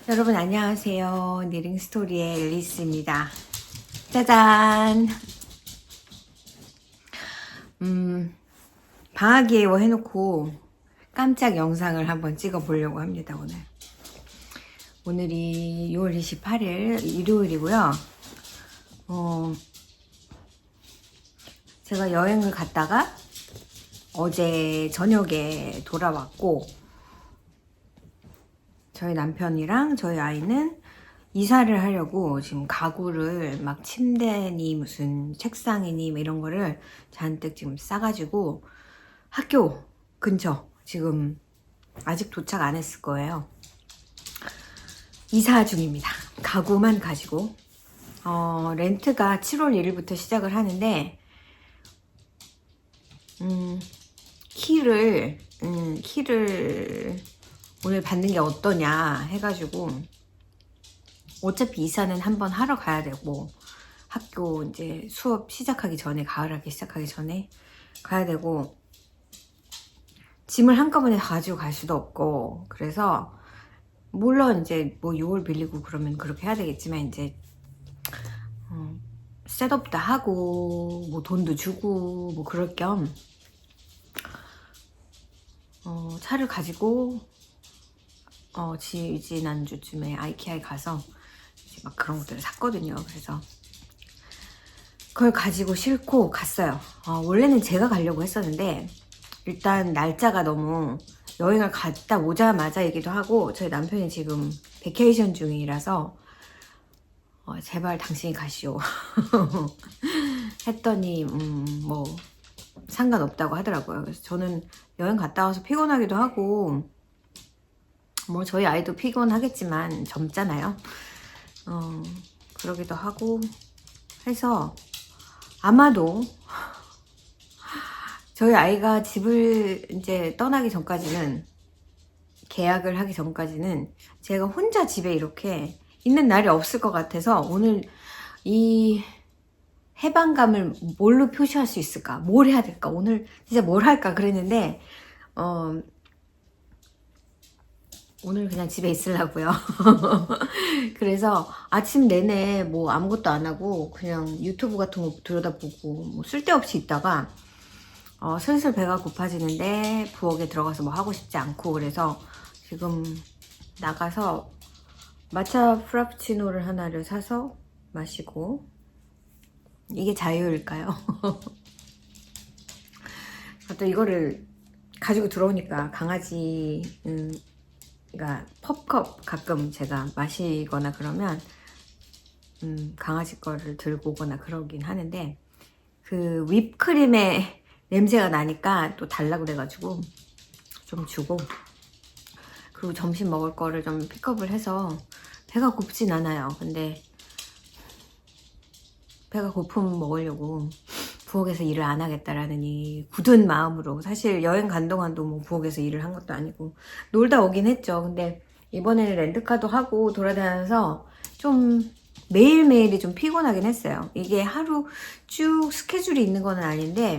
여러분 안녕하세요. 니링스토리의 앨리스입니다. 짜잔! 방학이에요 해놓고 깜짝 영상을 한번 찍어 보려고 합니다. 오늘이 6월 28일 일요일이고요. 제가 여행을 갔다가 어제 저녁에 돌아왔고, 저희 남편이랑 저희 아이는 이사를 하려고 지금 가구를 막 침대니 무슨 책상이니 이런 거를 잔뜩 지금 싸가지고 학교 근처 지금 아직 도착 안 했을 거예요. 이사 중입니다. 가구만 가지고 렌트가 7월 1일부터 시작을 하는데 키를 오늘 받는 게 어떠냐 해가지고, 어차피 이사는 한번 하러 가야 되고 학교 이제 수업 시작하기 전에, 가을학기 시작하기 전에 가야 되고, 짐을 한꺼번에 가지고 갈 수도 없고, 그래서 물론 이제 뭐 6월 빌리고 그러면 그렇게 해야 되겠지만, 이제 셋업도 하고 뭐 돈도 주고 뭐 그럴 겸 차를 가지고 지난주쯤에 아이키아에 가서 막 그런 것들을 샀거든요. 그래서 그걸 가지고 싣고 갔어요. 원래는 제가 가려고 했었는데, 일단 날짜가 너무, 여행을 갔다 오자마자 얘기도 하고 저희 남편이 지금 베케이션 중이라서 제발 당신이 가시오 했더니 뭐 상관없다고 하더라고요. 그래서 저는 여행 갔다 와서 피곤하기도 하고, 뭐 저희 아이도 피곤하겠지만 젊잖아요. 그러기도 하고 해서 아마도 저희 아이가 집을 이제 떠나기 전까지는, 계약을 하기 전까지는 제가 혼자 집에 이렇게 있는 날이 없을 것 같아서, 오늘 이 해방감을 뭘로 표시할 수 있을까? 뭘 해야 될까? 오늘 진짜 뭘 할까? 그랬는데 오늘 그냥 집에 있으려고요. 그래서 아침 내내 뭐 아무것도 안 하고 그냥 유튜브 같은 거 들여다보고 뭐 쓸데없이 있다가 슬슬 배가 고파지는데 부엌에 들어가서 뭐 하고 싶지 않고, 그래서 지금 나가서 마차 프라푸치노를 하나를 사서 마시고, 이게 자유일까요? 또 이거를 가지고 들어오니까 강아지가 펍컵 가끔 제가 마시거나 그러면 강아지 거를 들고 오거나 그러긴 하는데, 그 whip크림의 냄새가 나니까 또 달라고 그래가지고 좀 주고, 그리고 점심 먹을 거를 좀 픽업을 해서, 배가 고프진 않아요. 근데 배가 고프면 먹으려고 부엌에서 일을 안 하겠다라는 이 굳은 마음으로, 사실 여행 간 동안도 뭐 부엌에서 일을 한 것도 아니고 놀다 오긴 했죠. 근데 이번에는 렌트카도 하고 돌아다녀서 좀 매일매일이 좀 피곤하긴 했어요. 이게 하루 쭉 스케줄이 있는 건 아닌데,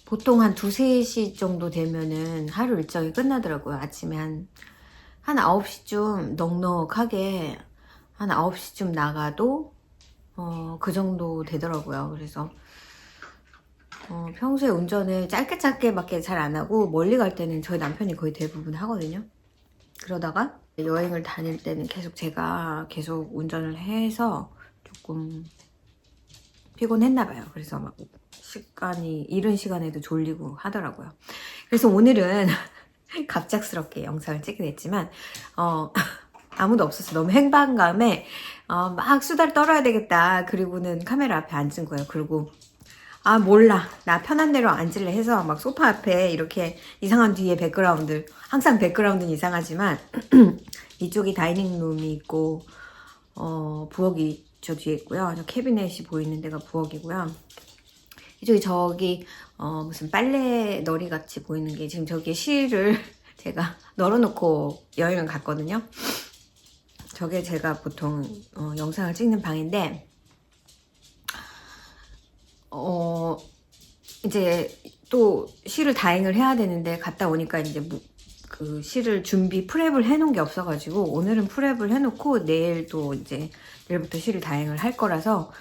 보통 한 2, 3시 정도 되면은 하루 일정이 끝나더라고요. 아침에 한 9시쯤 넉넉하게, 한 9시쯤 나가도 그 정도 되더라고요. 그래서 평소에 운전을 짧게 밖에 잘 안 하고, 멀리 갈 때는 저희 남편이 거의 대부분 하거든요. 그러다가 여행을 다닐 때는 제가 계속 운전을 해서 조금 피곤했나 봐요. 그래서 막 이른 시간에도 졸리고 하더라고요. 그래서 오늘은 갑작스럽게 영상을 찍게 됐지만 아무도 없어서 너무 행방감에 막 수다를 떨어야 되겠다. 그리고는 카메라 앞에 앉은 거예요. 그리고 몰라, 나 편한 대로 앉을래 해서 막 소파 앞에 이렇게 이상한 뒤에 백그라운드, 항상 백그라운드는 이상하지만 이쪽이 다이닝룸이 있고 부엌이 저 뒤에 있고요. 저 캐비넷이 보이는 데가 부엌이고요. 이쪽이 저기 무슨 빨래 널이 같이 보이는 게, 지금 저기에 실을 제가 널어놓고 여행을 갔거든요. 저게 제가 보통 영상을 찍는 방인데, 이제 또 실을 다행을 해야 되는데, 갔다 오니까 이제 그 실을 준비 프랩을 해놓은 게 없어가지고 오늘은 프랩을 해놓고 내일도 이제 내일부터 실을 다행을 할 거라서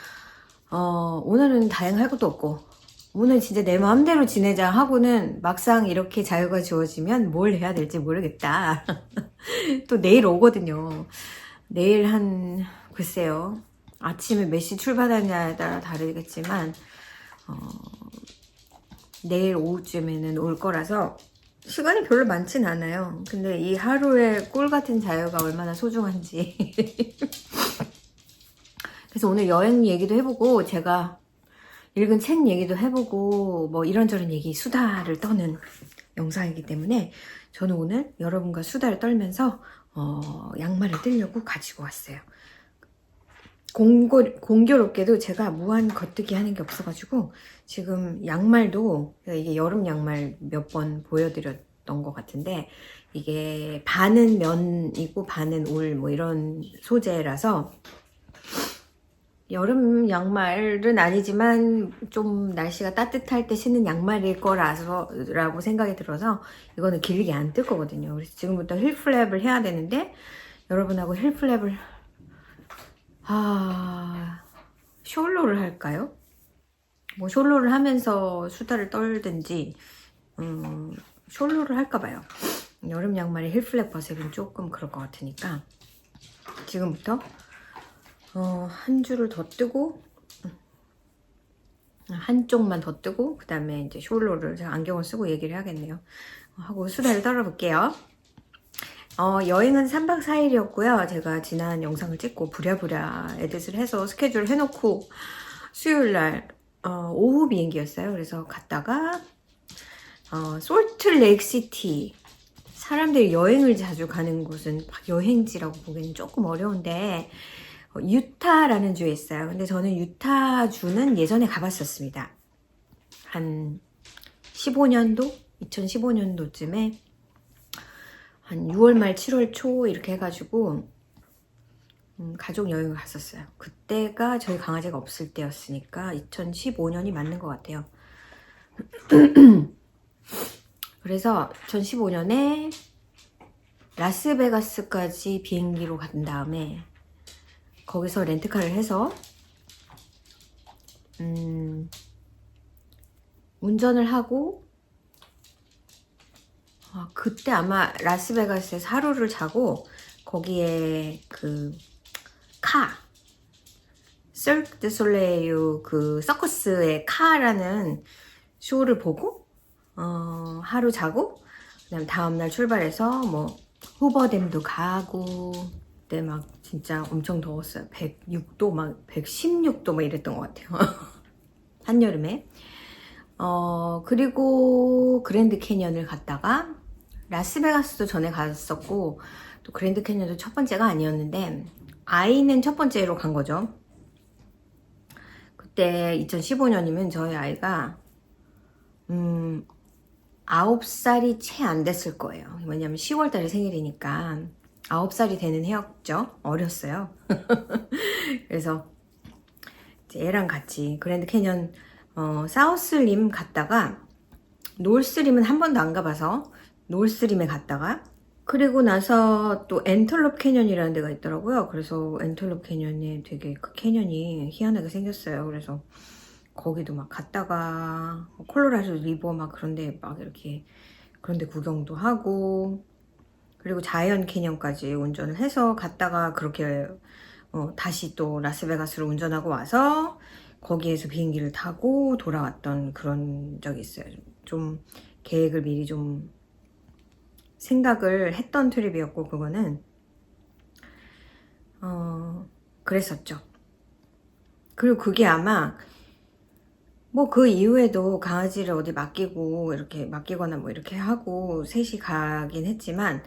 오늘은 다행할 것도 없고 오늘 진짜 내 마음대로 지내자 하고는 막상 이렇게 자유가 주어지면 뭘 해야 될지 모르겠다. 또 내일 오거든요. 내일 글쎄요. 아침에 몇 시 출발하냐에 따라 다르겠지만 내일 오후쯤에는 올 거라서 시간이 별로 많진 않아요. 근데 이 하루의 꿀 같은 자유가 얼마나 소중한지. 그래서 오늘 여행 얘기도 해보고 제가 읽은 책 얘기도 해보고 뭐 이런저런 얘기 수다를 떠는 영상이기 때문에 저는 오늘 여러분과 수다를 떨면서 양말을 뜰려고 가지고 왔어요. 공교롭게도 제가 무한 겉뜨기 하는 게 없어가지고 지금 양말도 이게 여름 양말 몇 번 보여드렸던 것 같은데 이게 반은 면이고 반은 울 뭐 이런 소재라서 여름 양말은 아니지만 좀 날씨가 따뜻할 때 신는 양말일 거라고 생각이 들어서 이거는 길게 안 뜰 거거든요. 그래서 지금부터 힐플랩을 해야 되는데 여러분하고 힐플랩을 숄로를 할까요? 뭐 숄로를 하면서 수다를 떨든지 숄로를 할까봐요. 여름 양말에 힐플랩 벗으면 조금 그럴 것 같으니까 지금부터 한 줄을 더 뜨고 한쪽만 더 뜨고 그 다음에 이제 숄로를 제가 안경을 쓰고 얘기를 해야겠네요. 하고 수다를 떨어볼게요. 여행은 3박 4일이었고요. 제가 지난 영상을 찍고 부랴부랴 에딧을 해서 스케줄 해놓고 수요일날 오후 비행기였어요. 그래서 갔다가 솔트레이크시티, 사람들이 여행을 자주 가는 곳은 여행지라고 보기에는 조금 어려운데 유타라는 주에 있어요. 근데 저는 유타주는 예전에 가봤었습니다. 한 15년도? 2015년도쯤에 한 6월 말 7월 초 이렇게 해가지고 가족 여행을 갔었어요. 그때가 저희 강아지가 없을 때였으니까 2015년이 맞는 것 같아요. 그래서 2015년에 라스베가스까지 비행기로 간 다음에 거기서 렌트카를 해서 운전을 하고 그때 아마 라스베가스에서 하루를 자고 거기에 그 서크 드 솔레유 그 서커스의 카라는 쇼를 보고 하루 자고 그다음 다음날 출발해서 뭐 후버댐도 가고 그때 막 진짜 엄청 더웠어요. 106도 막 116도 막 이랬던 것 같아요. 한여름에. 그리고 그랜드 캐니언을 갔다가 라스베가스도 전에 갔었고 또 그랜드 캐니언도 첫 번째가 아니었는데 아이는 첫 번째로 간 거죠. 그때 2015년이면 저희 아이가 9살이 채 안 됐을 거예요. 왜냐면 10월 달에 생일이니까 9살이 되는 해였죠. 어렸어요. 그래서 이제 애랑 같이 그랜드 캐니언 사우스림 갔다가 노스림은 한 번도 안 가봐서 노스림에 갔다가 그리고 나서 또 엔털롭 캐년이라는 데가 있더라고요. 그래서 엔털롭 캐년에 되게 그 캐년이 희한하게 생겼어요. 그래서 거기도 막 갔다가 콜로라도 리버 막 그런데 막 이렇게 그런데 구경도 하고 그리고 자이언 캐년까지 운전을 해서 갔다가 그렇게 다시 또 라스베가스로 운전하고 와서 거기에서 비행기를 타고 돌아왔던 그런 적이 있어요. 좀 계획을 미리 좀 생각을 했던 트립이었고 그거는 그랬었죠. 그리고 그게 아마 뭐 그 이후에도 강아지를 어디 맡기고 이렇게 맡기거나 뭐 이렇게 하고 셋이 가긴 했지만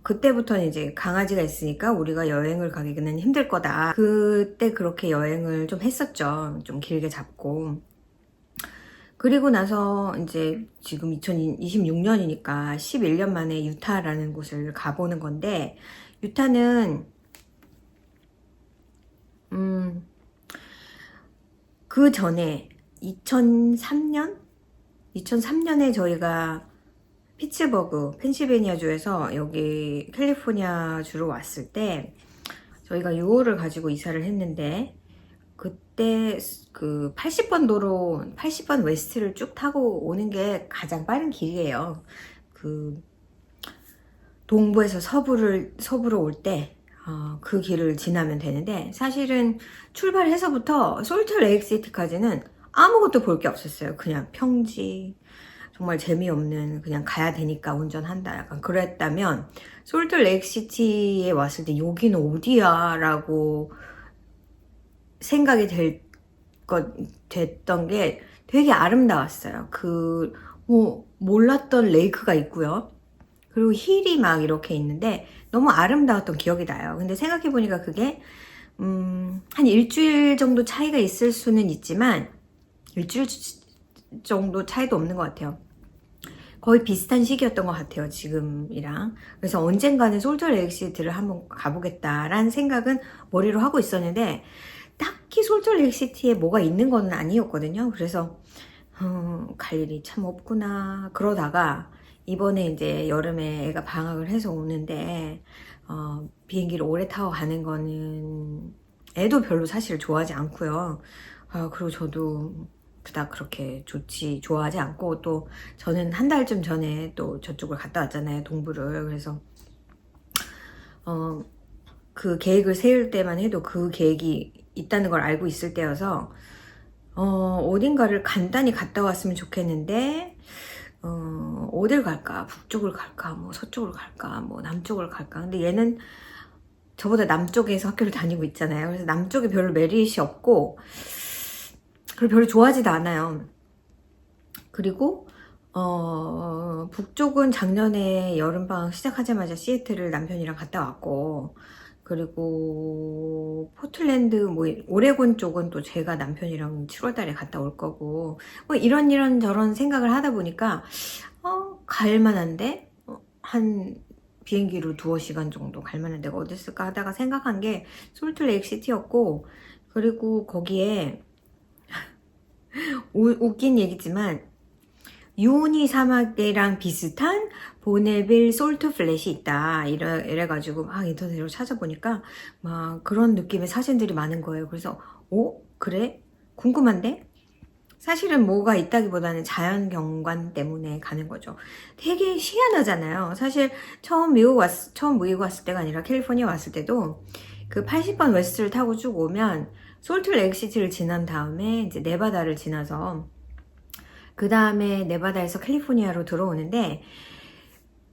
그때부터는 이제 강아지가 있으니까 우리가 여행을 가기는 힘들 거다. 그때 그렇게 여행을 좀 했었죠. 좀 길게 잡고. 그리고 나서 이제 지금 2026년이니까 11년 만에 유타라는 곳을 가보는 건데 유타는 그 전에 2003년에 저희가 피츠버그, 펜실베니아주에서 여기 캘리포니아 주로 왔을 때 저희가 6월을 가지고 이사를 했는데 그때 그 80번 도로, 80번 웨스트를 쭉 타고 오는 게 가장 빠른 길이에요. 그 동부에서 서부로 올 때 그 길을 지나면 되는데, 사실은 출발해서부터 솔트레이크시티까지는 아무것도 볼 게 없었어요. 그냥 평지, 정말 재미없는, 그냥 가야 되니까 운전한다, 약간 그랬다면, 솔트레이크시티에 왔을 때 여기는 어디야? 라고 생각이 됐던 게 되게 아름다웠어요. 몰랐던 레이크가 있고요. 그리고 힐이 막 이렇게 있는데 너무 아름다웠던 기억이 나요. 근데 생각해보니까 그게 한 일주일 정도 차이가 있을 수는 있지만 일주일 정도 차이도 없는 것 같아요. 거의 비슷한 시기였던 것 같아요, 지금이랑. 그래서 언젠가는 솔트레이크시티를 한번 가보겠다라는 생각은 머리로 하고 있었는데 딱히 솔트레이크시티에 뭐가 있는 건 아니었거든요. 그래서 갈 일이 참 없구나 그러다가 이번에 이제 여름에 애가 방학을 해서 오는데 비행기를 오래 타고 가는 거는 애도 별로 사실 좋아하지 않고요. 그리고 저도 그닥 그렇게 좋아하지 않고, 또 저는 한 달쯤 전에 또 저쪽을 갔다 왔잖아요, 동부를. 그래서 그 계획을 세울 때만 해도 그 계획이 있다는 걸 알고 있을 때여서 어딘가를 간단히 갔다 왔으면 좋겠는데 어딜 갈까? 북쪽을 갈까? 뭐 서쪽을 갈까? 뭐 남쪽을 갈까? 근데 얘는 저보다 남쪽에서 학교를 다니고 있잖아요. 그래서 남쪽에 별로 메리트이 없고 그리고 별로 좋아하지도 않아요. 그리고 북쪽은 작년에 여름방학 시작하자마자 시애틀을 남편이랑 갔다 왔고, 그리고 포틀랜드, 뭐 오레곤 쪽은 또 제가 남편이랑 7월달에 갔다 올 거고, 뭐 이런 저런 생각을 하다 보니까 갈만한데 한 비행기로 2시간 정도 갈만한 데가 어디 있을까 하다가 생각한 게 솔트레이크 시티였고, 그리고 거기에 웃긴 얘기지만 유니 사막대랑 비슷한 보네빌 솔트 플랫이 있다, 이래가지고 막 인터넷으로 찾아보니까 막 그런 느낌의 사진들이 많은 거예요. 그래서 그래? 궁금한데? 사실은 뭐가 있다기보다는 자연 경관 때문에 가는 거죠. 되게 희한하잖아요. 사실 처음 미국 왔을 때가 아니라 캘리포니아 왔을 때도 그 80번 웨스트를 타고 쭉 오면 솔트레이크 시티를 지난 다음에 이제 네바다를 지나서 그 다음에 네바다에서 캘리포니아로 들어오는데,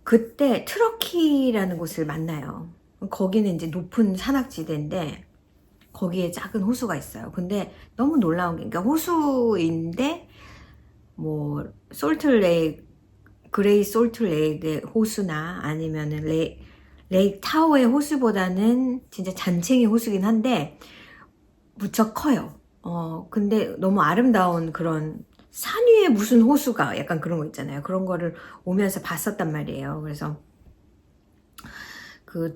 그때 트러키라는 곳을 만나요. 거기는 이제 높은 산악지대인데 거기에 작은 호수가 있어요. 근데 너무 놀라운 게, 그러니까 호수인데 뭐 그레이 솔트레이크의 호수나 아니면은 레이크 타워의 호수보다는 진짜 잔챙이 호수긴 한데 무척 커요. 근데 너무 아름다운 그런 산 위에 무슨 호수가, 약간 그런 거 있잖아요. 그런 거를 오면서 봤었단 말이에요. 그래서 그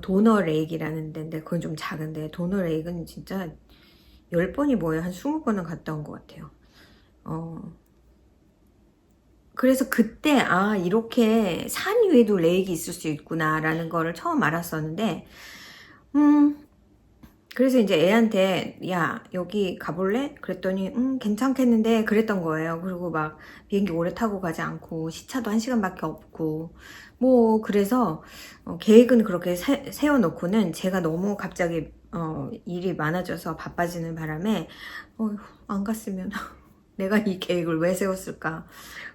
도너 레이크라는 데인데 그건 좀 작은데, 도너 레이크는 진짜 10번이 뭐예요? 한 20번은 갔다 온 것 같아요. 그래서 그때 이렇게 산 위에도 레이크 있을 수 있구나 라는 거를 처음 알았었는데, 그래서 이제 애한테 야 여기 가볼래? 그랬더니 괜찮겠는데 그랬던 거예요. 그리고 막 비행기 오래 타고 가지 않고 시차도 1시간밖에 없고 뭐 그래서 계획은 그렇게 세워놓고는 제가 너무 갑자기 일이 많아져서 바빠지는 바람에 안 갔으면 내가 이 계획을 왜 세웠을까?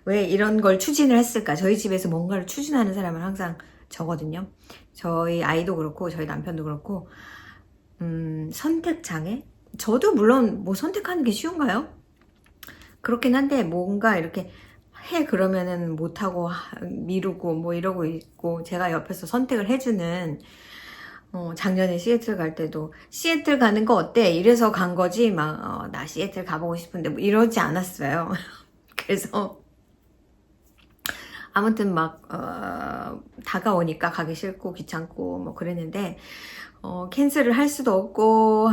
왜 이런 걸 추진을 했을까? 저희 집에서 뭔가를 추진하는 사람은 항상 저거든요. 저희 아이도 그렇고 저희 남편도 그렇고 선택장애? 저도 물론 뭐 선택하는 게 쉬운가요? 그렇긴 한데 뭔가 이렇게 그러면은 못하고 미루고 뭐 이러고 있고, 제가 옆에서 선택을 해주는, 작년에 시애틀 갈 때도 시애틀 가는 거 어때? 이래서 간 거지 막 나 시애틀 가보고 싶은데 뭐 이러지 않았어요. 그래서 아무튼 막 다가오니까 가기 싫고 귀찮고 뭐 그랬는데 캔슬을 할 수도 없고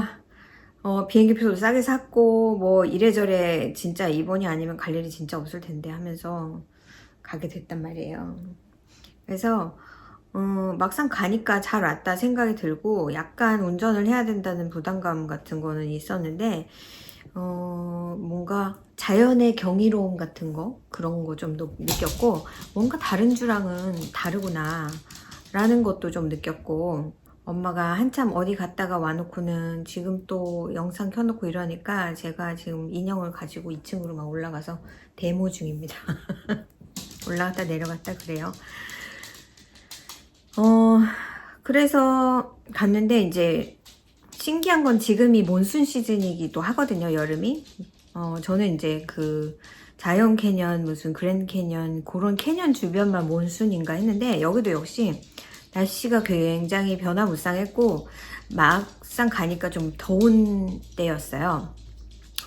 비행기 표도 싸게 샀고 뭐 이래저래 진짜 이번이 아니면 갈 일이 진짜 없을 텐데 하면서 가게 됐단 말이에요. 그래서 막상 가니까 잘 왔다 생각이 들고 약간 운전을 해야 된다는 부담감 같은 거는 있었는데 뭔가 자연의 경이로움 같은 거 그런 거 좀 느꼈고 뭔가 다른 주랑은 다르구나 라는 것도 좀 느꼈고 엄마가 한참 어디 갔다가 와놓고는 지금 또 영상 켜놓고 이러니까 제가 지금 인형을 가지고 2층으로 막 올라가서 데모 중입니다. 올라갔다 내려갔다 그래요. 그래서 갔는데 이제 신기한 건 지금이 몬순 시즌이기도 하거든요, 여름이. 저는 이제 그 자이언 캐년, 무슨 그랜드 캐년, 그런 캐년 주변만 몬순인가 했는데, 여기도 역시 날씨가 굉장히 변화무쌍했고, 막상 가니까 좀 더운 때였어요.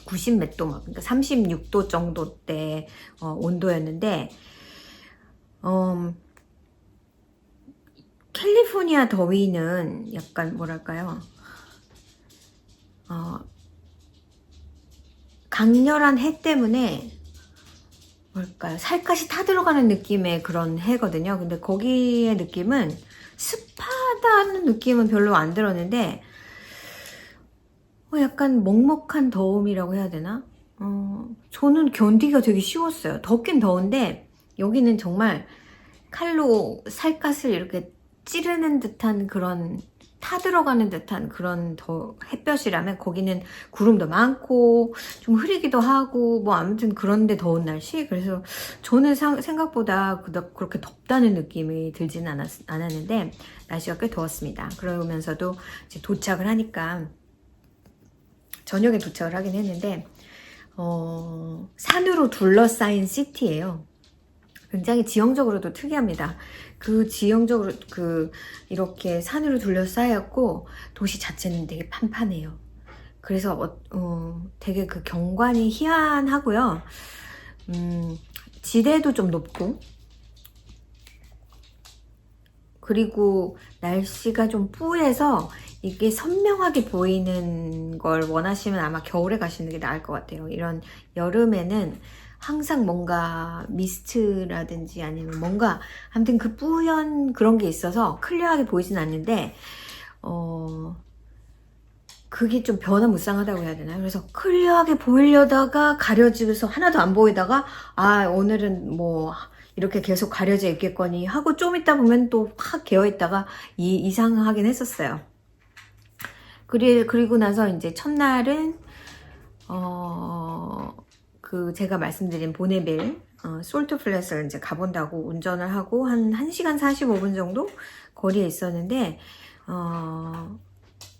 90 몇 도, 그러니까 36도 정도 때 온도였는데, 캘리포니아 더위는 약간 뭐랄까요? 강렬한 해 때문에 뭘까요? 살갗이 타들어가는 느낌의 그런 해거든요. 근데 거기의 느낌은 습하다는 느낌은 별로 안 들었는데 약간 먹먹한 더움이라고 해야 되나? 저는 견디기가 되게 쉬웠어요. 덥긴 더운데 여기는 정말 칼로 살갗을 이렇게 찌르는 듯한 그런 타들어가는 듯한 그런 더 햇볕이라면 거기는 구름도 많고 좀 흐리기도 하고 뭐 아무튼 그런데 더운 날씨. 그래서 저는 생각보다 그렇게 덥다는 느낌이 들지는 않았는데 날씨가 꽤 더웠습니다. 그러면서도 이제 도착을 하니까 저녁에 도착을 하긴 했는데 산으로 둘러싸인 시티예요. 굉장히 지형적으로도 특이합니다. 그 지형적으로 이렇게 산으로 둘러싸였고 도시 자체는 되게 판판해요. 그래서 되게 그 경관이 희한하고요. 지대도 좀 높고 그리고 날씨가 좀 뿌해서 이게 선명하게 보이는 걸 원하시면 아마 겨울에 가시는 게 나을 것 같아요. 이런 여름에는 항상 뭔가 미스트라든지 아니면 뭔가 아무튼 그 뿌연 그런 게 있어서 클리어하게 보이진 않는데 그게 좀 변화무쌍하다고 해야 되나요? 그래서 클리어하게 보이려다가 가려지면서 하나도 안 보이다가 오늘은 뭐 이렇게 계속 가려져 있겠거니 하고 좀 있다 보면 또 확 개어있다가 이상하긴 했었어요. 그리고 나서 이제 첫날은 제가 말씀드린 보네빌 솔트 플랫을 이제 가본다고 운전을 하고 한 1시간 45분 정도 거리에 있었는데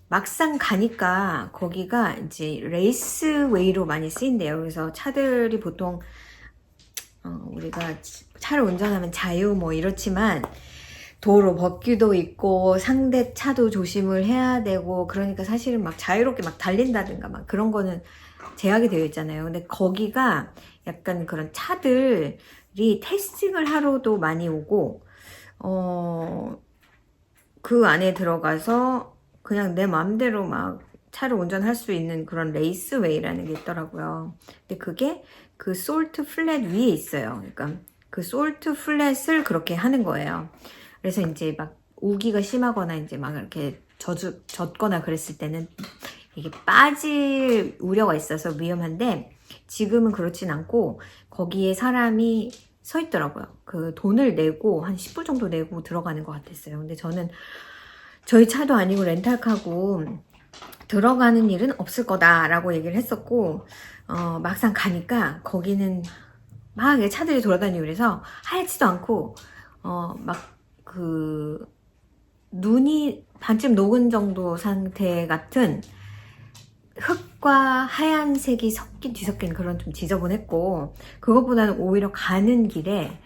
막상 가니까 거기가 이제 레이스웨이로 많이 쓰인대요. 그래서 차들이 보통 우리가 차를 운전하면 자유 뭐 이렇지만 도로 법규도 있고 상대 차도 조심을 해야 되고 그러니까 사실은 막 자유롭게 막 달린다든가 막 그런 거는 제약이 되어 있잖아요. 근데 거기가 약간 그런 차들이 테스팅을 하러도 많이 오고 그 안에 들어가서 그냥 내 마음대로 막 차를 운전할 수 있는 그런 레이스웨이라는 게 있더라고요. 근데 그게 그 솔트 플랫 위에 있어요. 그러니까 그 솔트 플랫을 그렇게 하는 거예요. 그래서 이제 막 우기가 심하거나 이제 막 이렇게 젖거나 그랬을 때는 이게 빠질 우려가 있어서 위험한데 지금은 그렇진 않고 거기에 사람이 서 있더라고요. 그 돈을 내고 한 10불 정도 내고 들어가는 것 같았어요. 근데 저는 저희 차도 아니고 렌탈카고 들어가는 일은 없을 거다라고 얘기를 했었고 막상 가니까 거기는 막 차들이 돌아다니고 그래서 하얗지도 않고 막 그 눈이 반쯤 녹은 정도 상태 같은 흙과 하얀색이 뒤섞인 그런 좀 지저분했고 그것보다는 오히려 가는 길에가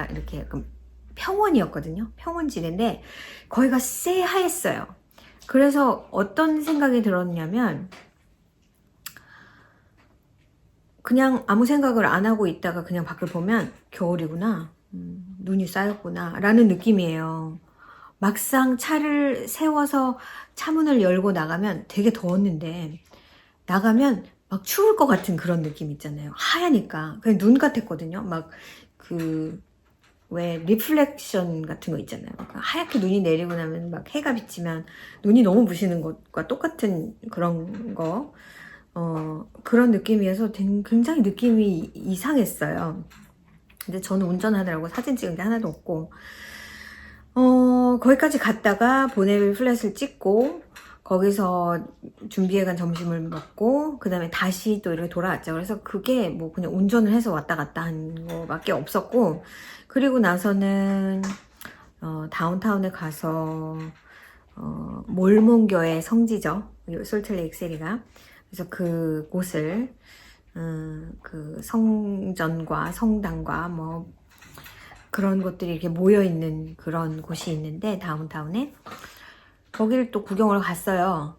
이렇게 약간 평원이었거든요. 평원지대인데 거기가 새하였어요. 그래서 어떤 생각이 들었냐면 그냥 아무 생각을 안 하고 있다가 그냥 밖을 보면 겨울이구나, 눈이 쌓였구나 라는 느낌이에요. 막상 차를 세워서 차문을 열고 나가면 되게 더웠는데 나가면 막 추울 것 같은 그런 느낌 있잖아요. 하얘니까. 그냥 눈 같았거든요. 막 왜 리플렉션 같은 거 있잖아요. 그러니까 하얗게 눈이 내리고 나면 막 해가 비치면 눈이 너무 부시는 것과 똑같은 그런 거. 그런 느낌이어서 굉장히 느낌이 이상했어요. 근데 저는 운전하느라고 사진 찍은 게 하나도 없고, 거기까지 갔다가 보네빌 플랫을 찍고, 거기서 준비해간 점심을 먹고, 그 다음에 다시 또 이렇게 돌아왔죠. 그래서 그게 뭐 그냥 운전을 해서 왔다 갔다 한 거밖에 없었고, 그리고 나서는, 다운타운에 가서, 몰몬교의 성지죠. 솔트레이크 시티가. 그래서 그곳을, 그 성전과 성당과 뭐, 그런 것들이 이렇게 모여있는 그런 곳이 있는데, 다운타운에. 거기를 또 구경을 갔어요.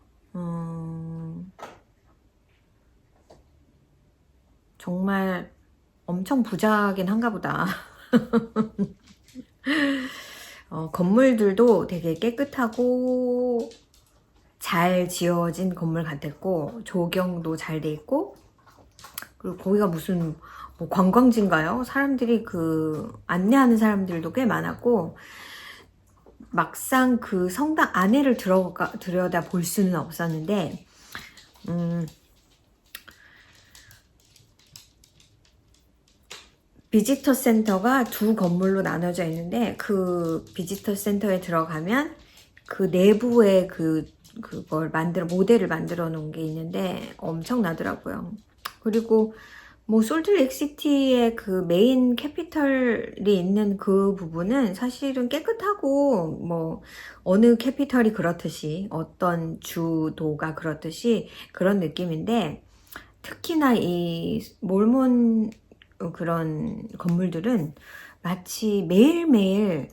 정말 엄청 부자긴 한가 보다. 건물들도 되게 깨끗하고 잘 지어진 건물 같았고, 조경도 잘 돼 있고, 그리고 거기가 무슨 뭐 관광지인가요? 사람들이 안내하는 사람들도 꽤 많았고, 막상 그 성당 안에를 들여다 볼 수는 없었는데, 비지터 센터가 두 건물로 나눠져 있는데, 그 비지터 센터에 들어가면 그 내부에 그걸 모델을 만들어 놓은 게 있는데 엄청나더라고요. 그리고 뭐 솔트레이크 시티의 그 메인 캐피털이 있는 그 부분은 사실은 깨끗하고, 뭐 어느 캐피털이 그렇듯이, 어떤 주도가 그렇듯이 그런 느낌인데, 특히나 이 몰몬 그런 건물들은 마치 매일매일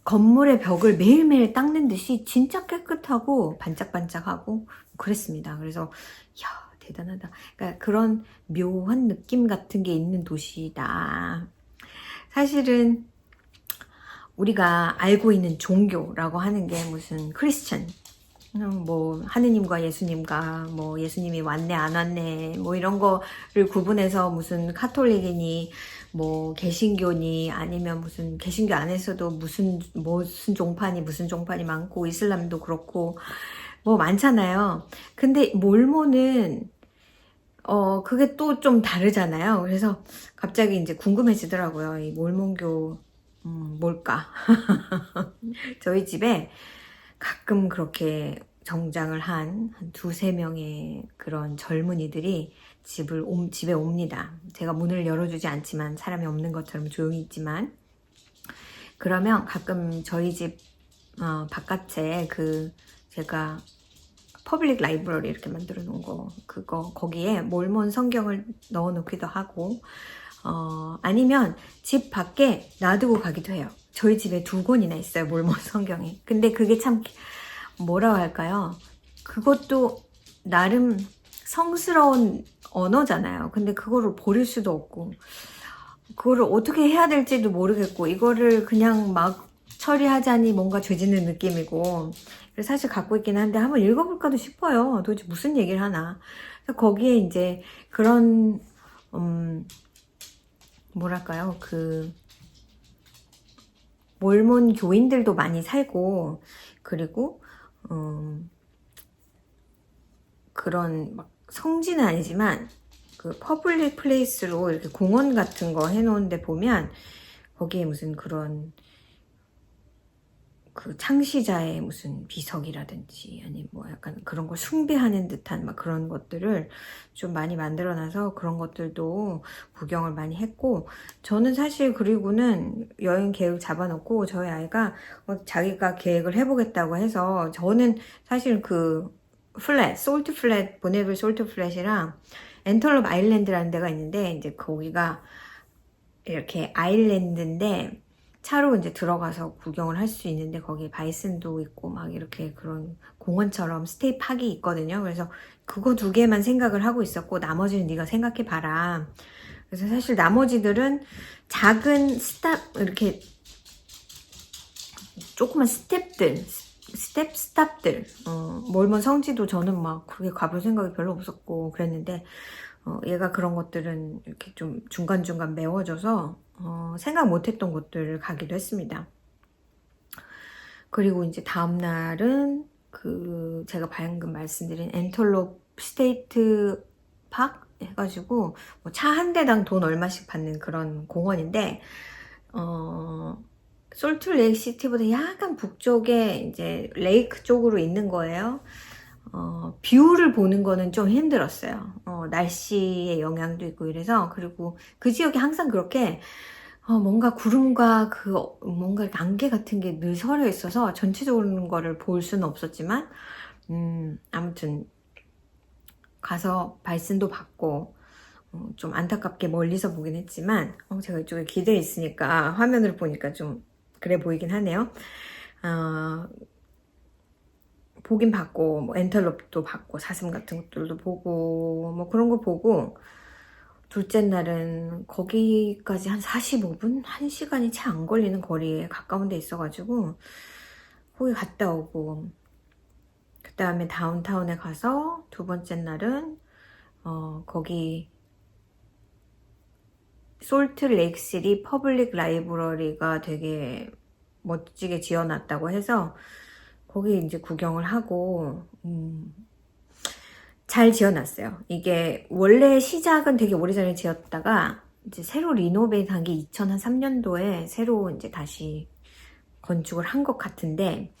건물의 벽을 매일매일 닦는 듯이 진짜 깨끗하고 반짝반짝하고 그랬습니다. 그래서 이야, 대단하다. 그러니까 그런 묘한 느낌 같은 게 있는 도시다. 사실은 우리가 알고 있는 종교라고 하는 게 무슨 크리스천, 뭐 하느님과 예수님과 뭐 예수님이 왔네 안 왔네 뭐 이런 거를 구분해서 무슨 카톨릭이니 뭐 개신교니, 아니면 무슨 개신교 안에서도 무슨 종판이 많고, 이슬람도 그렇고 뭐 많잖아요. 근데 몰몬은 그게 또 좀 다르잖아요. 그래서 갑자기 이제 궁금해지더라고요. 이 몰몬교 뭘까? 저희 집에 가끔 그렇게 정장을 한 두세 명의 그런 젊은이들이 집에 옵니다. 제가 문을 열어주지 않지만, 사람이 없는 것처럼 조용히 있지만, 그러면 가끔 저희 집 바깥에 제가 퍼블릭 라이브러리 이렇게 만들어 놓은 거기에 몰몬 성경을 넣어 놓기도 하고, 아니면 집 밖에 놔두고 가기도 해요. 저희 집에 2권이나 있어요, 몰몬 성경이. 근데 그게 참 뭐라고 할까요? 그것도 나름 성스러운 언어잖아요. 근데 그거를 버릴 수도 없고, 그거를 어떻게 해야 될지도 모르겠고, 이거를 그냥 막 처리하자니 뭔가 죄짓는 느낌이고, 그래서 사실 갖고 있긴 한데 한번 읽어볼까도 싶어요. 도대체 무슨 얘기를 하나. 그래서 거기에 이제 그런 뭐랄까요, 몰몬 교인들도 많이 살고, 그리고 그런 막 성지는 아니지만 그 퍼블릭 플레이스로 이렇게 공원 같은 거 해놓은 데 보면, 거기에 무슨 그런 창시자의 무슨 비석이라든지, 아니 뭐 약간 그런 걸 숭배하는 듯한 막 그런 것들을 좀 많이 만들어놔서 그런 것들도 구경을 많이 했고, 저는 사실 그리고는 여행 계획 잡아놓고 저희 아이가 자기가 계획을 해보겠다고 해서, 저는 사실 솔트 플랫, 보네빌 솔트 플랫이랑 엔털럽 아일랜드라는 데가 있는데, 이제 거기가 이렇게 아일랜드인데 차로 이제 들어가서 구경을 할 수 있는데, 거기 바이슨도 있고 막 이렇게 그런 공원처럼 스테이 팍이 있거든요. 그래서 그거 2개만 생각을 하고 있었고, 나머지는 네가 생각해봐라. 그래서 사실 나머지들은 작은 이렇게 조그만 스텝들, 스탑들, 몰몬 성지도 저는 막 그게 가볼 생각이 별로 없었고 그랬는데, 얘가 그런 것들은 이렇게 좀 중간중간 메워져서, 생각 못했던 곳들을 가기도 했습니다. 그리고 이제 다음날은 제가 방금 말씀드린 엔털롭 스테이트 팍 해가지고 뭐 차 한 대당 돈 얼마씩 받는 그런 공원인데, 솔트레이크 시티보다 약간 북쪽에 이제 레이크 쪽으로 있는 거예요. 뷰를 보는 거는 좀 힘들었어요. 날씨의 영향도 있고 이래서. 그리고 그 지역이 항상 그렇게 뭔가 구름과 뭔가 안개 같은 게 늘 서려 있어서 전체적으로 거를 볼 수는 없었지만, 아무튼 가서 발신도 받고, 좀 안타깝게 멀리서 보긴 했지만, 제가 이쪽에 기대에 있으니까 화면을 보니까 좀 그래 보이긴 하네요. 보긴 봤고, 뭐 엔털롭도 봤고, 사슴 같은 것들도 보고, 뭐 그런 거 보고, 둘째 날은 거기까지 한 45분? 1시간이 채 안 걸리는 거리에 가까운 데 있어가지고 거기 갔다 오고, 그 다음에 다운타운에 가서 두 번째 날은 거기 솔트 레이크시티 퍼블릭 라이브러리가 되게 멋지게 지어놨다고 해서 거기 이제 구경을 하고, 잘 지어놨어요. 이게 원래 시작은 되게 오래전에 지었다가 이제 새로 리노베이트 한 게 2003년도에 새로 이제 다시 건축을 한 것 같은데,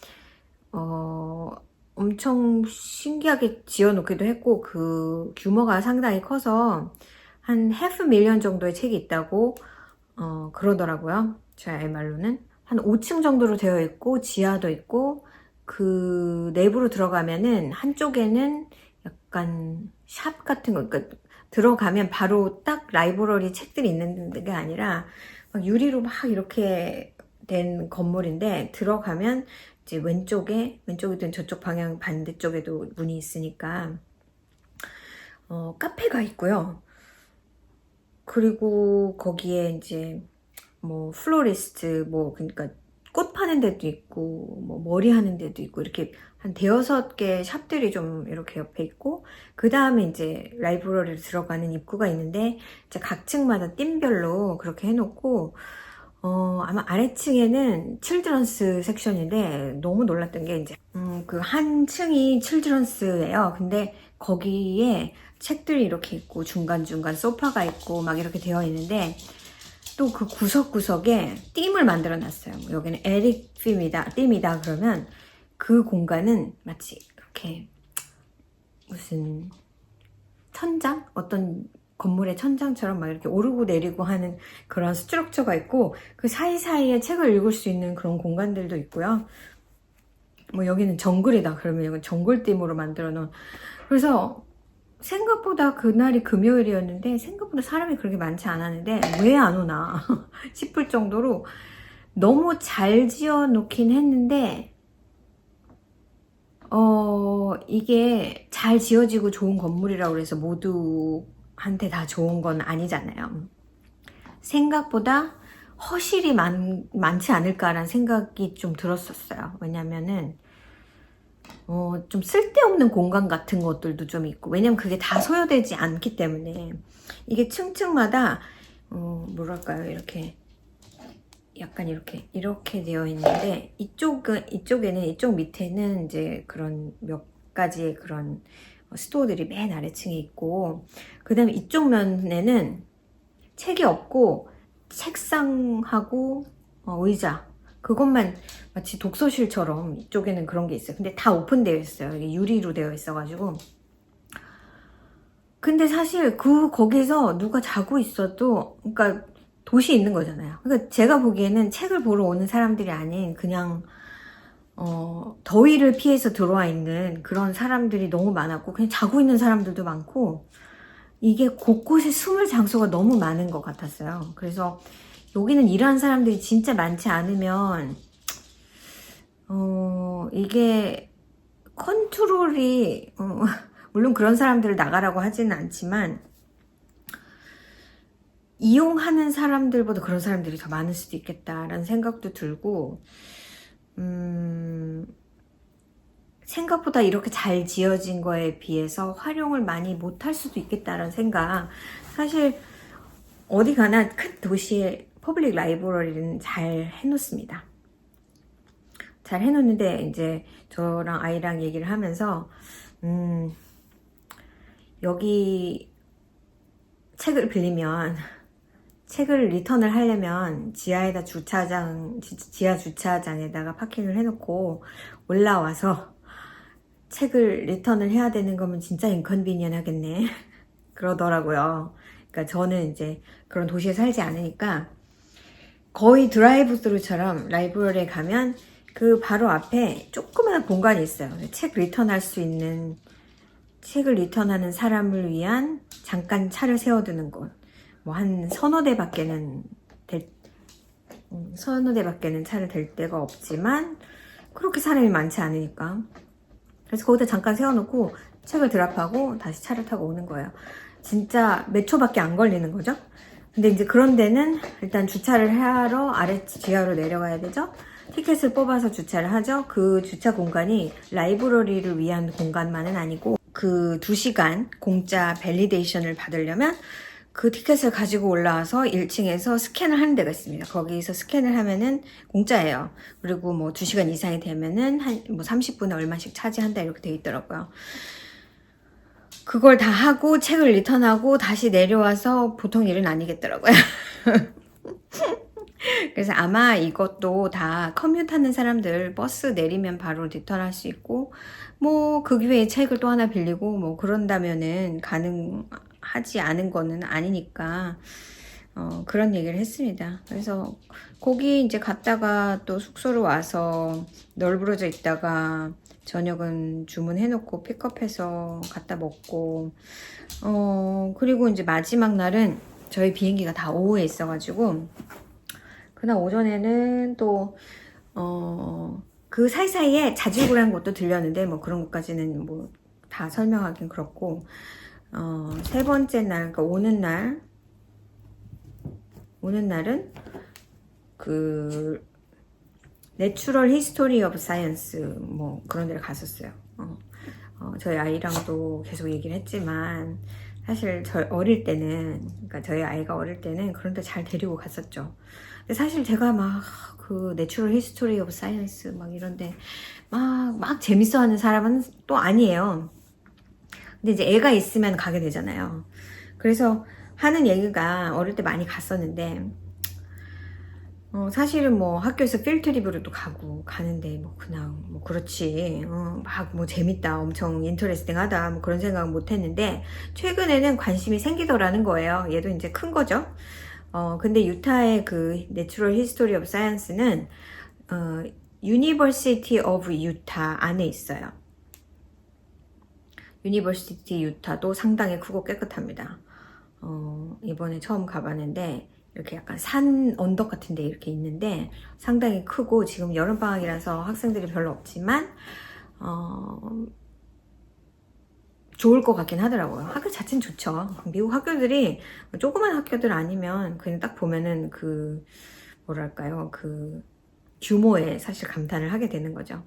엄청 신기하게 지어놓기도 했고, 그 규모가 상당히 커서 한 500,000 정도의 책이 있다고 그러더라고요. 제 알 말로는 한 5층 정도로 되어 있고 지하도 있고, 그 내부로 들어가면은 한쪽에는 약간 샵 같은 거, 그러니까 들어가면 바로 딱 라이브러리 책들이 있는 게 아니라 막 유리로 막 이렇게 된 건물인데, 들어가면 이제 왼쪽이든 저쪽 방향 반대쪽에도 문이 있으니까 카페가 있고요. 그리고 거기에 이제 뭐 플로리스트, 뭐 그러니까 꽃 파는 데도 있고, 뭐 머리 하는 데도 있고, 이렇게 한 대여섯 개 샵들이 좀 이렇게 옆에 있고, 그 다음에 이제 라이브러리로 들어가는 입구가 있는데, 이제 각 층마다 띠별로 그렇게 해놓고, 아마 아래층에는 칠드런스 섹션인데, 너무 놀랐던 게 이제, 그 한 층이 칠드런스예요. 근데 거기에 책들이 이렇게 있고, 중간중간 소파가 있고, 막 이렇게 되어 있는데, 또 그 구석구석에 띠을 만들어 놨어요. 여기는 에릭 띠이다 그러면 그 공간은 마치 이렇게 무슨 천장? 어떤 건물의 천장처럼 막 이렇게 오르고 내리고 하는 그런 스트럭처가 있고, 그 사이사이에 책을 읽을 수 있는 그런 공간들도 있고요. 뭐 여기는 정글이다 그러면 여기 정글띠으로 만들어 놓은, 그래서 생각보다 그날이 금요일이었는데 생각보다 사람이 그렇게 많지 않았는데 왜 안 오나 싶을 정도로 너무 잘 지어 놓긴 했는데, 이게 잘 지어지고 좋은 건물이라고 해서 모두한테 다 좋은 건 아니잖아요. 생각보다 허실이 많지 않을까라는 생각이 좀 들었었어요. 왜냐면은 좀 쓸데없는 공간 같은 것들도 좀 있고, 왜냐면 그게 다 소요되지 않기 때문에. 이게 층층마다 뭐랄까요, 이렇게 약간 이렇게 되어 있는데, 이쪽에는, 이쪽 밑에는 이제 그런 몇 가지의 그런 스토어들이 맨 아래층에 있고, 그 다음에 이쪽 면에는 책이 없고 책상하고 의자, 그것만 마치 독서실처럼 이쪽에는 그런 게 있어요. 근데 다 오픈되어 있어요. 이게 유리로 되어 있어가지고. 근데 사실 거기서 누가 자고 있어도, 그러니까 도시에 있는 거잖아요. 그러니까 제가 보기에는 책을 보러 오는 사람들이 아닌 그냥 더위를 피해서 들어와 있는 그런 사람들이 너무 많았고, 그냥 자고 있는 사람들도 많고, 이게 곳곳에 숨을 장소가 너무 많은 것 같았어요. 그래서 여기는 일하는 사람들이 진짜 많지 않으면 이게 컨트롤이 물론 그런 사람들을 나가라고 하지는 않지만, 이용하는 사람들보다 그런 사람들이 더 많을 수도 있겠다라는 생각도 들고, 생각보다 이렇게 잘 지어진 거에 비해서 활용을 많이 못할 수도 있겠다라는 생각. 사실 어디 가나 큰 도시의 퍼블릭 라이브러리는 잘 해놓습니다. 잘 해놓는데 이제 저랑 아이랑 얘기를 하면서 여기 책을 빌리면 책을 리턴을 하려면 지하 주차장에다가 파킹을 해놓고 올라와서 책을 리턴을 해야 되는 거면 진짜 인컨비니언 하겠네 그러더라고요. 그러니까 저는 이제 그런 도시에 살지 않으니까 거의 드라이브 스루처럼 라이브러리에 가면 그 바로 앞에 조그마한 공간이 있어요. 책 리턴할 수 있는, 책을 리턴하는 사람을 위한 잠깐 차를 세워두는 곳. 뭐 한 서너 대밖에는 차를 댈 데가 없지만 그렇게 사람이 많지 않으니까. 그래서 거기다 잠깐 세워놓고 책을 드랍하고 다시 차를 타고 오는 거예요. 진짜 몇 초밖에 안 걸리는 거죠. 근데 이제 그런 데는 일단 주차를 하러 지하로 내려가야 되죠. 티켓을 뽑아서 주차를 하죠. 그 주차 공간이 라이브러리를 위한 공간만은 아니고 그 2시간 공짜 밸리데이션을 받으려면 그 티켓을 가지고 올라와서 1층에서 스캔을 하는 데가 있습니다. 거기서 스캔을 하면은 공짜예요. 그리고 뭐 2시간 이상이 되면은 뭐 30분에 얼마씩 차지한다 이렇게 돼 있더라고요. 그걸 다 하고 책을 리턴하고 다시 내려와서 보통 일은 아니겠더라고요. 그래서 아마 이것도 다 커뮤트하는 사람들 버스 내리면 바로 리턴할 수 있고 뭐 그 기회에 책을 또 하나 빌리고 뭐 그런다면은 가능하지 않은 거는 아니니까 그런 얘기를 했습니다. 그래서 거기 이제 갔다가 또 숙소로 와서 널브러져 있다가 저녁은 주문해놓고 픽업해서 갖다 먹고 그리고 이제 마지막 날은 저희 비행기가 다 오후에 있어가지고 그날 오전에는 또 그 사이사이에 자질구레한 것도 들렸는데 뭐 그런 것까지는 뭐 다 설명하긴 그렇고 세 번째 날, 그러니까 오는 날은 그 내추럴 히스토리 오브 사이언스 뭐 그런 데를 갔었어요. 저희 아이랑도 계속 얘기를 했지만 사실 저희 어릴 때는, 그러니까 저희 아이가 어릴 때는 그런 데 잘 데리고 갔었죠. 근데 사실 제가 막 그 내추럴 히스토리 오브 사이언스 막 이런데 막 재밌어 하는 사람은 또 아니에요. 근데 이제 애가 있으면 가게 되잖아요. 그래서 하는 얘기가 어릴 때 많이 갔었는데 사실은 뭐 학교에서 필드트립으로도 가는데 뭐 그냥 뭐 그렇지 막 뭐 재밌다 엄청 인터레스팅하다 뭐 그런 생각은 못 했는데 최근에는 관심이 생기더라는 거예요. 얘도 이제 큰 거죠. 근데 유타의 그 내추럴 히스토리 오브 사이언스는 유니버시티 오브 유타 안에 있어요. 유니버시티 유타도 상당히 크고 깨끗합니다. 이번에 처음 가봤는데 이렇게 약간 산 언덕 같은 데 이렇게 있는데 상당히 크고 지금 여름방학이라서 학생들이 별로 없지만 좋을 것 같긴 하더라고요. 학교 자체는 좋죠. 미국 학교들이 조그만 학교들 아니면 그냥 딱 보면은 그 뭐랄까요 그 규모에 사실 감탄을 하게 되는 거죠.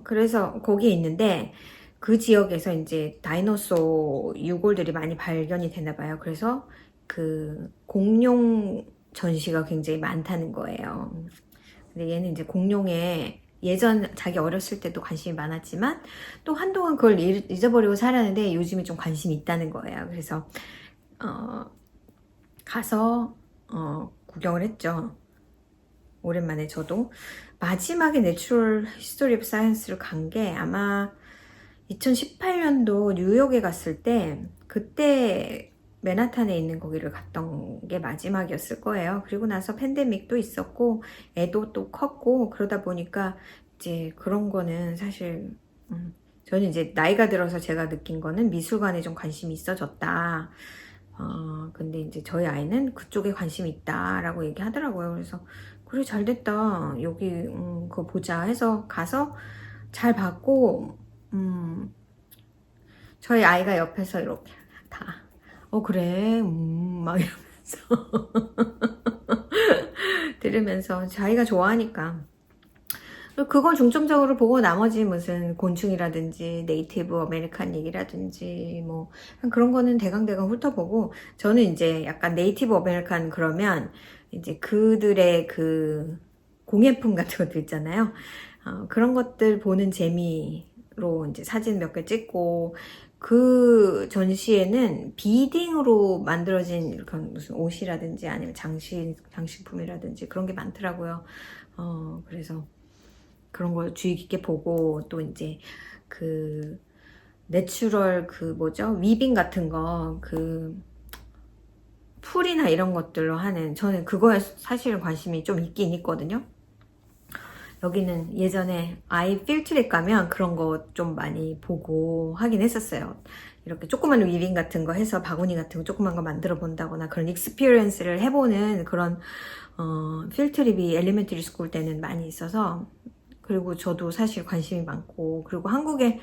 그래서 거기에 있는데 그 지역에서 이제 다이노소 유골들이 많이 발견이 되나 봐요. 그래서 그 공룡 전시가 굉장히 많다는 거예요. 근데 얘는 이제 공룡에 예전 자기 어렸을 때도 관심이 많았지만 또 한동안 그걸 잊어버리고 살았는데 요즘에 좀 관심이 있다는 거예요. 그래서 가서 구경을 했죠. 오랜만에 저도 마지막에 내추럴 히스토리 오브 사이언스를 간 게 아마 2018년도 뉴욕에 갔을 때 그때 맨하탄에 있는 거기를 갔던 게 마지막이었을 거예요. 그리고 나서 팬데믹도 있었고 애도 또 컸고 그러다 보니까 이제 그런 거는 사실 저는 이제 나이가 들어서 제가 느낀 거는 미술관에 좀 관심이 있어졌다. 근데 이제 저희 아이는 그쪽에 관심이 있다라고 얘기하더라고요. 그래서 그래 잘됐다. 여기 그거 보자 해서 가서 잘 봤고 저희 아이가 옆에서 이렇게 다 그래 막 이러면서 들으면서 자기가 좋아하니까 그걸 중점적으로 보고 나머지 무슨 곤충이라든지 네이티브 아메리칸 얘기라든지 뭐 그런 거는 대강대강 훑어보고, 저는 이제 약간 네이티브 아메리칸 그러면 이제 그들의 그 공예품 같은 것도 있잖아요. 그런 것들 보는 재미로 이제 사진 몇 개 찍고, 그 전시회는 비딩으로 만들어진 그런 무슨 옷이라든지 아니면 장식품이라든지 그런 게 많더라고요. 그래서 그런 걸 주의 깊게 보고, 또 이제 그 내추럴 그 뭐죠? 위빙 같은 거, 그 풀이나 이런 것들로 하는, 저는 그거에 사실 관심이 좀 있긴 있거든요. 여기는 예전에 아이 필트랙 가면 그런 거 좀 많이 보고 하긴 했었어요. 이렇게 조그만 위빙 같은 거 해서 바구니 같은 거 조그만 거 만들어 본다거나 그런 익스피리언스를 해보는 그런 필트립이 엘리멘터리 스쿨 때는 많이 있어서, 그리고 저도 사실 관심이 많고, 그리고 한국에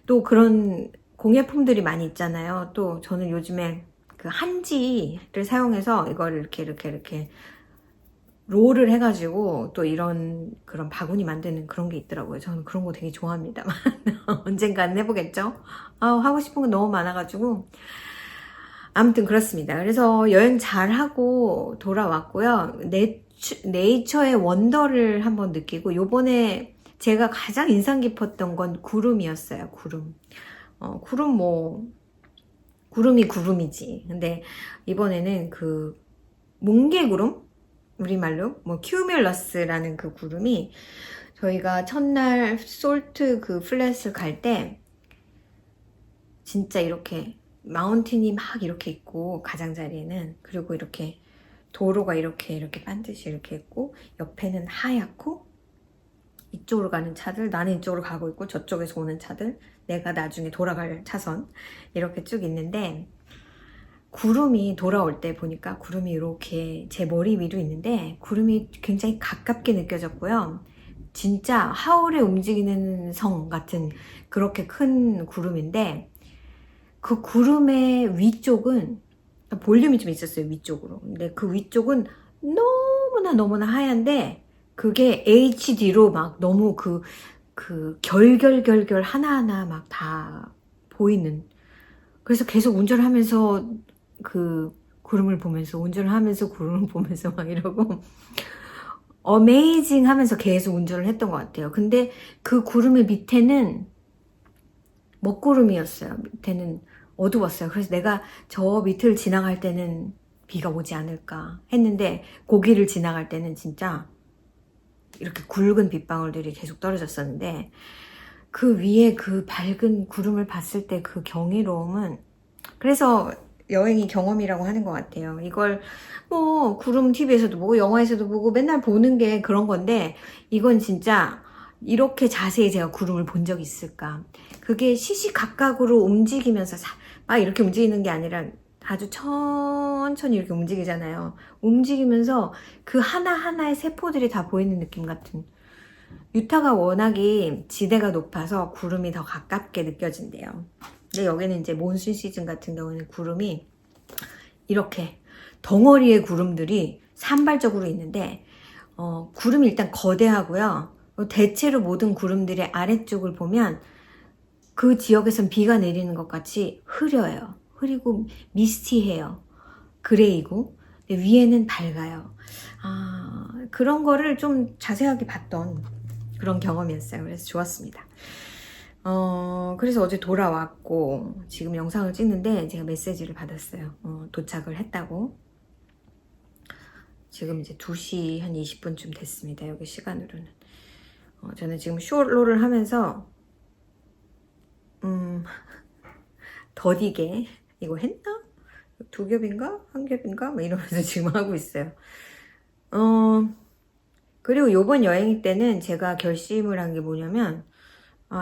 또 그런 공예품들이 많이 있잖아요. 또 저는 요즘에 그 한지를 사용해서 이거를 이렇게 롤을 해가지고 또 이런 그런 바구니 만드는 그런 게 있더라고요. 저는 그런 거 되게 좋아합니다만 언젠가는 해보겠죠. 하고 싶은 건 너무 많아가지고. 아무튼 그렇습니다. 그래서 여행 잘 하고 돌아왔고요. 네이처의 원더를 한번 느끼고, 요번에 제가 가장 인상 깊었던 건 구름이었어요. 구름 뭐 구름이 구름이지. 근데 이번에는 그 뭉게구름, 우리말로 뭐 큐뮬러스라는 그 구름이, 저희가 첫날 솔트 그 플랫을 갈 때 진짜 이렇게 마운틴이 막 이렇게 있고, 가장자리에는, 그리고 이렇게 도로가 이렇게 반드시 이렇게 있고, 옆에는 하얗고, 이쪽으로 가는 차들, 나는 이쪽으로 가고 있고, 저쪽에서 오는 차들, 내가 나중에 돌아갈 차선, 이렇게 쭉 있는데, 구름이 돌아올 때 보니까 구름이 이렇게 제 머리 위로 있는데, 구름이 굉장히 가깝게 느껴졌고요. 진짜 하울의 움직이는 성 같은 그렇게 큰 구름인데, 그 구름의 위쪽은 볼륨이 좀 있었어요. 위쪽으로. 근데 그 위쪽은 너무나 하얀데, 그게 HD로 막 너무 그 결결 하나하나 막 다 보이는. 그래서 계속 운전을 하면서 그 구름을 보면서, 운전을 하면서 구름을 보면서 막 이러고 어메이징 하면서 계속 운전을 했던 것 같아요. 근데 그 구름의 밑에는 먹구름이었어요. 밑에는 어두웠어요. 그래서 내가 저 밑을 지나갈 때는 비가 오지 않을까 했는데, 고기를 지나갈 때는 진짜 이렇게 굵은 빗방울들이 계속 떨어졌었는데, 그 위에 그 밝은 구름을 봤을 때 그 경이로움은, 그래서 여행이 경험이라고 하는 것 같아요. 이걸 뭐 구름 TV에서도 보고 영화에서도 보고 맨날 보는 게 그런 건데, 이건 진짜 이렇게 자세히 제가 구름을 본 적이 있을까. 그게 시시각각으로 움직이면서 막 이렇게 움직이는 게 아니라 아주 천천히 이렇게 움직이잖아요. 움직이면서 그 하나하나의 세포들이 다 보이는 느낌 같은. 유타가 워낙에 지대가 높아서 구름이 더 가깝게 느껴진대요. 근데 여기는 이제 몬순 시즌 같은 경우는 구름이 이렇게 덩어리의 구름들이 산발적으로 있는데, 구름이 일단 거대하고요. 대체로 모든 구름들의 아래쪽을 보면 그 지역에선 비가 내리는 것 같이 흐려요. 흐리고 미스티해요. 그레이고. 근데 위에는 밝아요. 그런 거를 좀 자세하게 봤던 그런 경험이었어요. 그래서 좋았습니다. 그래서 어제 돌아왔고 지금 영상을 찍는데 제가 메시지를 받았어요. 도착을 했다고. 지금 이제 2시 한 20분쯤 됐습니다. 여기 시간으로는. 저는 지금 쇼로를 하면서 더디게 이거 했나? 2겹인가? 1겹인가? 막 이러면서 지금 하고 있어요. 그리고 요번 여행 때는 제가 결심을 한 게 뭐냐면,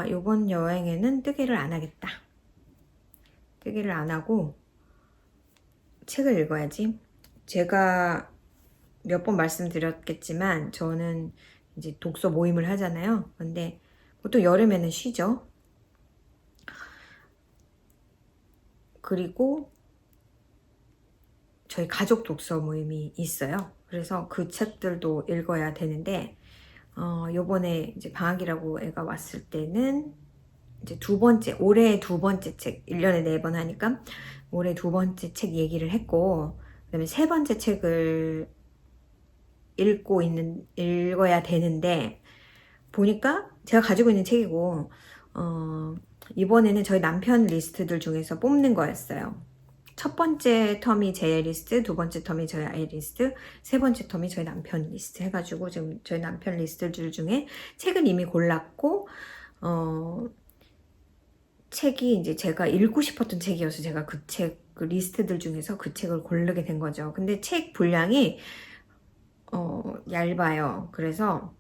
요번 여행에는 뜨개를 안 하겠다. 뜨개를 안 하고 책을 읽어야지. 제가 몇 번 말씀드렸겠지만 저는 이제 독서 모임을 하잖아요. 근데 보통 여름에는 쉬죠. 그리고 저희 가족 독서 모임이 있어요. 그래서 그 책들도 읽어야 되는데, 요번에 이제 방학이라고 애가 왔을 때는 이제 올해 두 번째 책, 1년에 4번 하니까 올해 두 번째 책 얘기를 했고, 그 다음에 세 번째 책을 읽어야 되는데, 보니까 제가 가지고 있는 책이고, 이번에는 저희 남편 리스트들 중에서 뽑는 거였어요. 첫 번째 텀이 제 리스트, 두 번째 텀이 저희 아이 리스트, 세 번째 텀이 저희 남편 리스트 해가지고 지금 저희 남편 리스트들 중에 책은 이미 골랐고, 책이 이제 제가 읽고 싶었던 책이어서 제가 그 리스트들 중에서 그 책을 고르게 된 거죠. 근데 책 분량이 얇아요. 그래서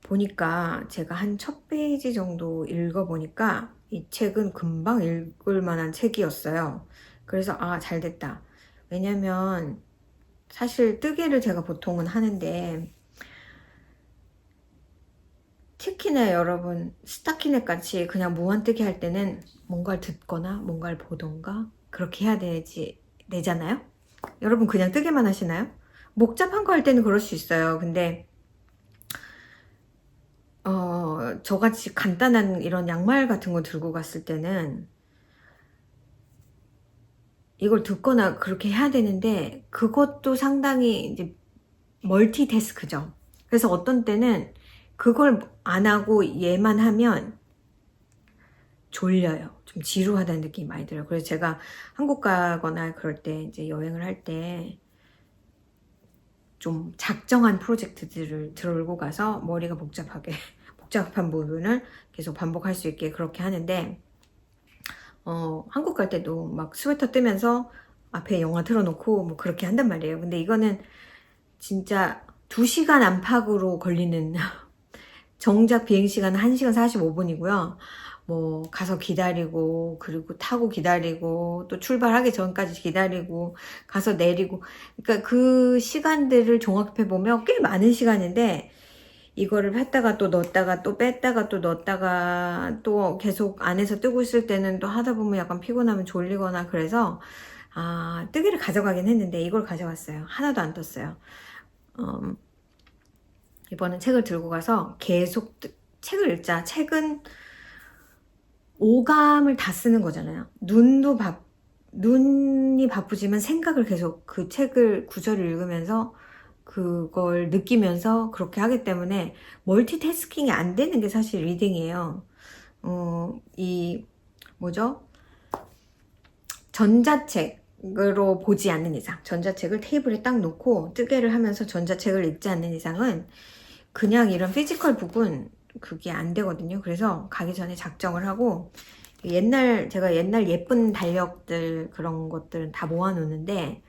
보니까 제가 한 첫 페이지 정도 읽어보니까 이 책은 금방 읽을 만한 책이었어요. 그래서 잘 됐다. 왜냐면 사실 뜨개를 제가 보통은 하는데, 특히나 여러분 스타키넷 같이 그냥 무한뜨기 할 때는 뭔가를 듣거나 뭔가를 보던가 그렇게 해야 되잖아요. 여러분 그냥 뜨개만 하시나요? 복잡한 거 할 때는 그럴 수 있어요. 근데 저같이 간단한 이런 양말 같은 거 들고 갔을 때는 이걸 듣거나 그렇게 해야 되는데, 그것도 상당히 이제 멀티태스크죠. 그래서 어떤 때는 그걸 안 하고 얘만 하면 졸려요. 좀 지루하다는 느낌이 많이 들어요. 그래서 제가 한국 가거나 그럴 때, 이제 여행을 할 때 좀 작정한 프로젝트들을 들고 가서 머리가 복잡한 부분을 계속 반복할 수 있게 그렇게 하는데, 한국 갈 때도 막 스웨터 뜨면서 앞에 영화 틀어놓고 뭐 그렇게 한단 말이에요. 근데 이거는 진짜 2시간 안팎으로 걸리는 정작 비행시간은 1시간 45분이고요. 뭐 가서 기다리고, 그리고 타고 기다리고, 또 출발하기 전까지 기다리고, 가서 내리고, 그러니까 그 시간들을 종합해보면 꽤 많은 시간인데, 이거를 했다가 또 넣었다가 또 뺐다가 또 넣었다가 또 계속 안에서 뜨고 있을 때는 또 하다 보면 약간 피곤하면 졸리거나, 그래서 뜨개를 가져가긴 했는데 이걸 가져갔어요. 하나도 안 떴어요. 이번엔 책을 들고 가서 계속 책을 읽자. 책은 오감을 다 쓰는 거잖아요. 눈이 바쁘지만 생각을 계속 그 책을 구절을 읽으면서 그걸 느끼면서 그렇게 하기 때문에 멀티태스킹이 안 되는 게 사실 리딩이에요. 전자책으로 보지 않는 이상, 전자책을 테이블에 딱 놓고 뜨개를 하면서 전자책을 읽지 않는 이상은 그냥 이런 피지컬 북은 그게 안 되거든요. 그래서 가기 전에 작정을 하고, 제가 옛날 예쁜 달력들 그런 것들은 다 모아 놓는데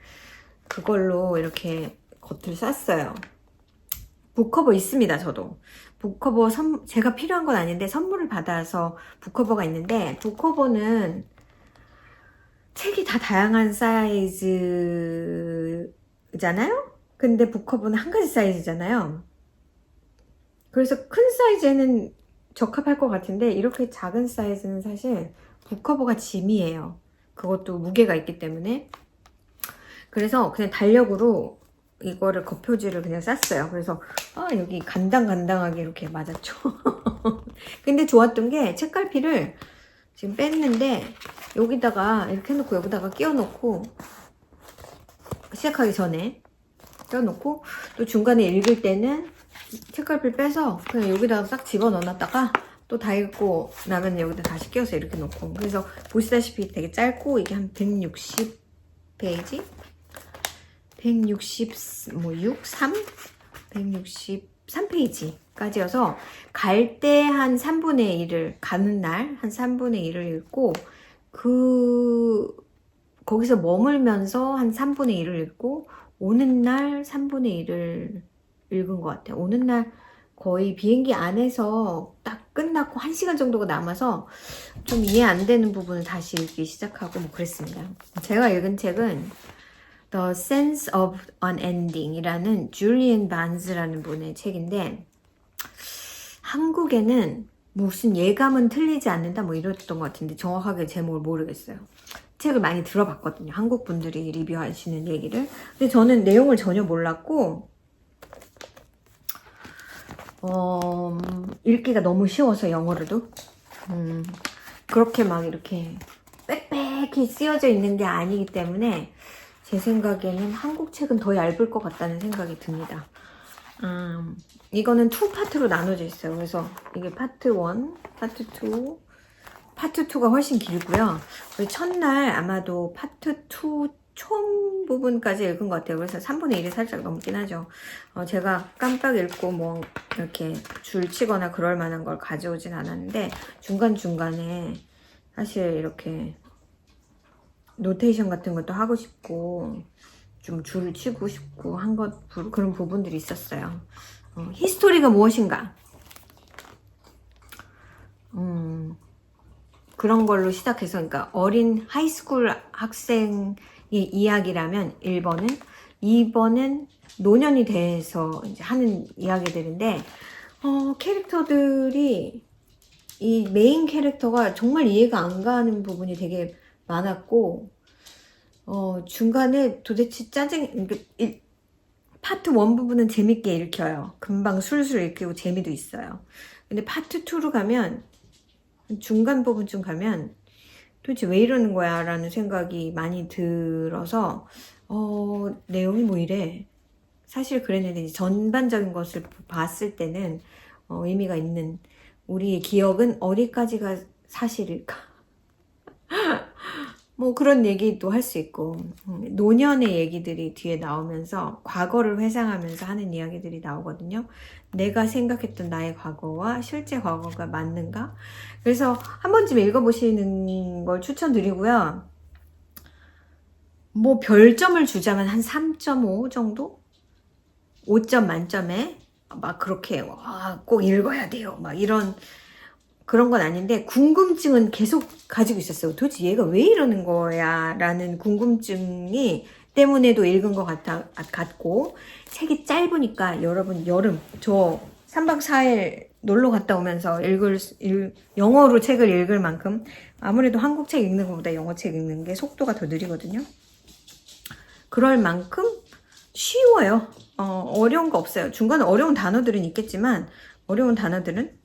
그걸로 이렇게 겉을 쌌어요. 북커버 있습니다. 저도 북커버 제가 필요한 건 아닌데 선물을 받아서 북커버가 있는데, 북커버는 책이 다 다양한 사이즈잖아요. 근데 북커버는 한 가지 사이즈잖아요. 그래서 큰 사이즈에는 적합할 것 같은데, 이렇게 작은 사이즈는 사실 북커버가 짐이에요. 그것도 무게가 있기 때문에. 그래서 그냥 달력으로 이거를 겉표지를 그냥 쌌어요. 그래서 여기 간당간당하게 이렇게 맞았죠. 근데 좋았던 게 책갈피를 지금 뺐는데 여기다가 이렇게 해놓고 여기다가 끼워놓고, 시작하기 전에 끼워놓고, 또 중간에 읽을 때는 책갈피를 빼서 그냥 여기다가 싹 집어넣어놨다가 또 다 읽고 나면 여기다 다시 끼워서 이렇게 놓고. 그래서 보시다시피 되게 짧고, 이게 한 160페이지? 163페이지까지여서 갈 때 한 3분의 1을, 가는 날 한 3분의 1을 읽고, 거기서 머물면서 한 3분의 1을 읽고, 오는 날 3분의 1을 읽은 것 같아요. 오는 날 거의 비행기 안에서 딱 끝났고 1시간 정도가 남아서 좀 이해 안 되는 부분을 다시 읽기 시작하고 뭐 그랬습니다. 제가 읽은 책은 The Sense of Unending 이라는 줄리안 반즈라는 분의 책인데, 한국에는 무슨 예감은 틀리지 않는다 뭐 이랬던 것 같은데 정확하게 제목을 모르겠어요. 책을 많이 들어봤거든요. 한국 분들이 리뷰하시는 얘기를. 근데 저는 내용을 전혀 몰랐고, 읽기가 너무 쉬워서 영어로도 그렇게 막 이렇게 빽빽히 쓰여져 있는 게 아니기 때문에 제 생각에는 한국 책은 더 얇을 것 같다는 생각이 듭니다. 이거는 2파트로 나눠져 있어요. 그래서 이게 파트 1, 파트 2, 파트 2가 훨씬 길고요. 우리 첫날 아마도 파트 2 총 부분까지 읽은 것 같아요. 그래서 3분의 1이 살짝 넘긴 하죠. 제가 깜빡 읽고 뭐 이렇게 줄 치거나 그럴 만한 걸 가져오진 않았는데 중간중간에 사실 이렇게 노테이션 같은 것도 하고 싶고 좀 줄을 치고 싶고 한 것 그런 부분들이 있었어요. 히스토리가 무엇인가? 그런 걸로 시작해서 그러니까 어린 하이스쿨 학생의 이야기라면 1번은 2번은 노년이 돼서 이제 하는 이야기들인데 캐릭터들이 이 메인 캐릭터가 정말 이해가 안 가는 부분이 되게 많았고 중간에 도대체 파트 1 부분은 재밌게 읽혀요. 금방 술술 읽히고 재미도 있어요. 근데 파트 2로 가면 중간 부분쯤 가면 도대체 왜 이러는 거야 라는 생각이 많이 들어서 내용이 뭐 이래. 사실 그랬는데 전반적인 것을 봤을 때는 의미가 있는 우리의 기억은 어디까지가 사실일까? 뭐 그런 얘기도 할 수 있고 노년의 얘기들이 뒤에 나오면서 과거를 회상하면서 하는 이야기들이 나오거든요. 내가 생각했던 나의 과거와 실제 과거가 맞는가? 그래서 한 번쯤 읽어보시는 걸 추천드리고요. 뭐 별점을 주자면 한 3.5 정도? 5점 만점에 막 그렇게 꼭 읽어야 돼요. 막 이런 그런 건 아닌데 궁금증은 계속 가지고 있었어요. 도대체 얘가 왜 이러는 거야 라는 궁금증이 때문에도 읽은 것 같고 책이 짧으니까 여러분 여름 저 3박 4일 놀러 갔다 오면서 영어로 책을 읽을 만큼 아무래도 한국 책 읽는 것보다 영어 책 읽는 게 속도가 더 느리거든요. 그럴 만큼 쉬워요. 어려운 거 없어요. 중간에 어려운 단어들은 있겠지만 어려운 단어들은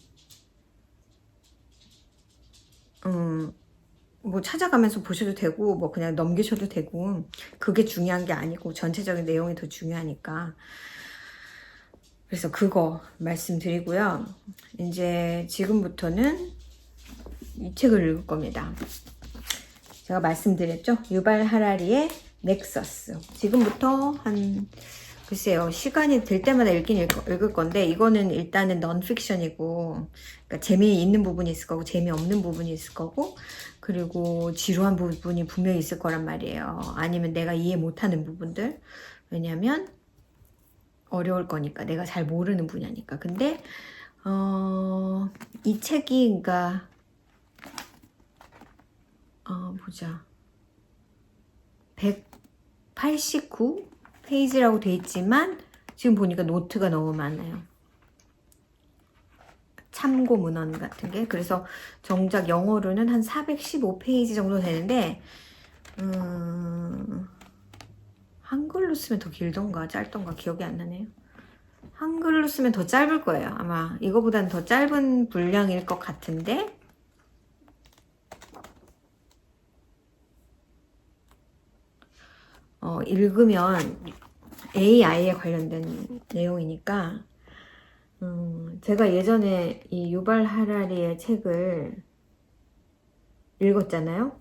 뭐 찾아가면서 보셔도 되고 뭐 그냥 넘기셔도 되고 그게 중요한 게 아니고 전체적인 내용이 더 중요하니까 그래서 그거 말씀드리고요. 이제 지금부터는 이 책을 읽을 겁니다. 제가 말씀드렸죠? 유발 하라리의 넥서스. 지금부터 한 글쎄요 시간이 될 때마다 읽을 건데 이거는 일단은 넌픽션이고 그러니까 재미있는 부분이 있을 거고 재미없는 부분이 있을 거고 그리고 지루한 부분이 분명히 있을 거란 말이에요. 아니면 내가 이해 못하는 부분들 왜냐면 어려울 거니까 내가 잘 모르는 분야니까. 근데 이 책이 그러니까 보자 189 페이지라고 돼 있지만 지금 보니까 노트가 너무 많아요. 참고 문헌 같은 게. 그래서 정작 영어로는 한 415페이지 정도 되는데 한글로 쓰면 더 길던가 짧던가 기억이 안 나네요. 한글로 쓰면 더 짧을 거예요. 아마 이거보다는 더 짧은 분량일 것 같은데 읽으면 AI에 관련된 내용이니까 제가 예전에 이 유발 하라리의 책을 읽었잖아요.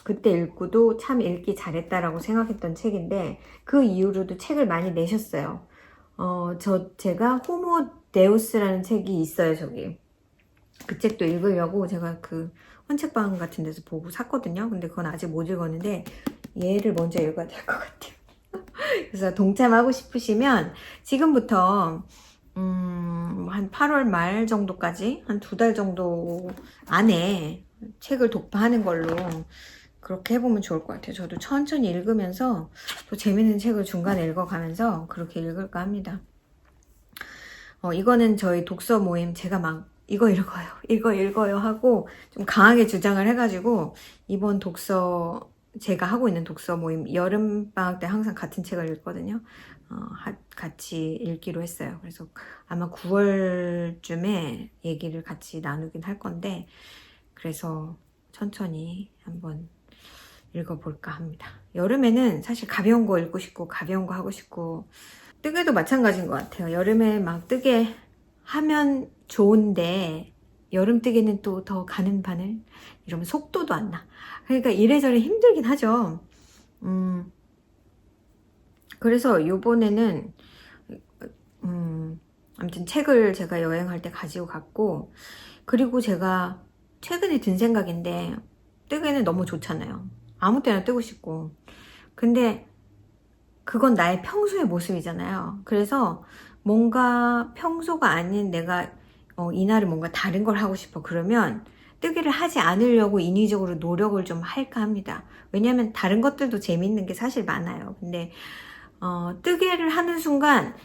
그때 읽고도 참 읽기 잘했다라고 생각했던 책인데 그 이후로도 책을 많이 내셨어요. 제가 호모 데우스라는 책이 있어요. 저기 그 책도 읽으려고 제가 그 헌책방 같은 데서 보고 샀거든요. 근데 그건 아직 못 읽었는데 얘를 먼저 읽어야 될 것 같아요. 그래서 동참하고 싶으시면 지금부터 한 8월 말 정도까지 한 2달 정도 안에 책을 독파하는 걸로 그렇게 해보면 좋을 것 같아요. 저도 천천히 읽으면서 또 재밌는 책을 중간에 읽어가면서 그렇게 읽을까 합니다. 이거는 저희 독서 모임 제가 막 이거 읽어요 하고 좀 강하게 주장을 해가지고 이번 제가 하고 있는 독서 모임 여름방학 때 항상 같은 책을 읽거든요. 같이 읽기로 했어요. 그래서 아마 9월쯤에 얘기를 같이 나누긴 할 건데, 그래서 천천히 한번 읽어볼까 합니다. 여름에는 사실 가벼운 거 읽고 싶고 가벼운 거 하고 싶고, 뜨개도 마찬가지인 것 같아요. 여름에 막 뜨개 하면 좋은데 여름 뜨개는 또 더 가는 바늘 이러면 속도도 안 나. 그러니까 이래저래 힘들긴 하죠. 그래서 요번에는 아무튼 책을 제가 여행할 때 가지고 갔고, 그리고 제가 최근에 든 생각인데, 뜨개는 너무 좋잖아요. 아무 때나 뜨고 싶고. 근데 그건 나의 평소의 모습이잖아요. 그래서 뭔가 평소가 아닌 내가 이날은 뭔가 다른 걸 하고 싶어. 그러면 뜨개를 하지 않으려고 인위적으로 노력을 좀 할까 합니다. 왜냐면 다른 것들도 재밌는 게 사실 많아요. 근데 뜨개를 하는 순간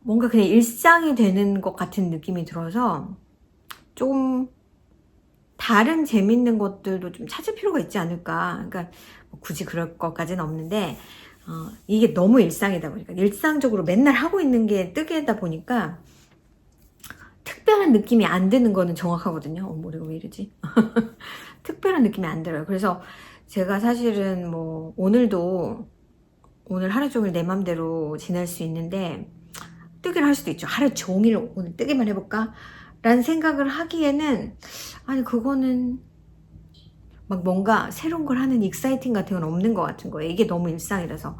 뭔가 그냥 일상이 되는 것 같은 느낌이 들어서 좀 다른 재밌는 것들도 좀 찾을 필요가 있지 않을까. 그러니까 굳이 그럴 것까지는 없는데 이게 너무 일상이다 보니까, 일상적으로 맨날 하고 있는 게 뜨개다 보니까 특별한 느낌이 안 드는 거는 정확하거든요. 머리가 왜 이러지? 특별한 느낌이 안 들어요. 그래서 제가 사실은 뭐 오늘 하루 종일 내 맘대로 지낼 수 있는데 뜨개를 할 수도 있죠. 하루 종일 오늘 뜨개만 해볼까? 라는 생각을 하기에는, 아니 그거는 막 뭔가 새로운 걸 하는 익사이팅 같은 건 없는 것 같은 거예요. 이게 너무 일상이라서.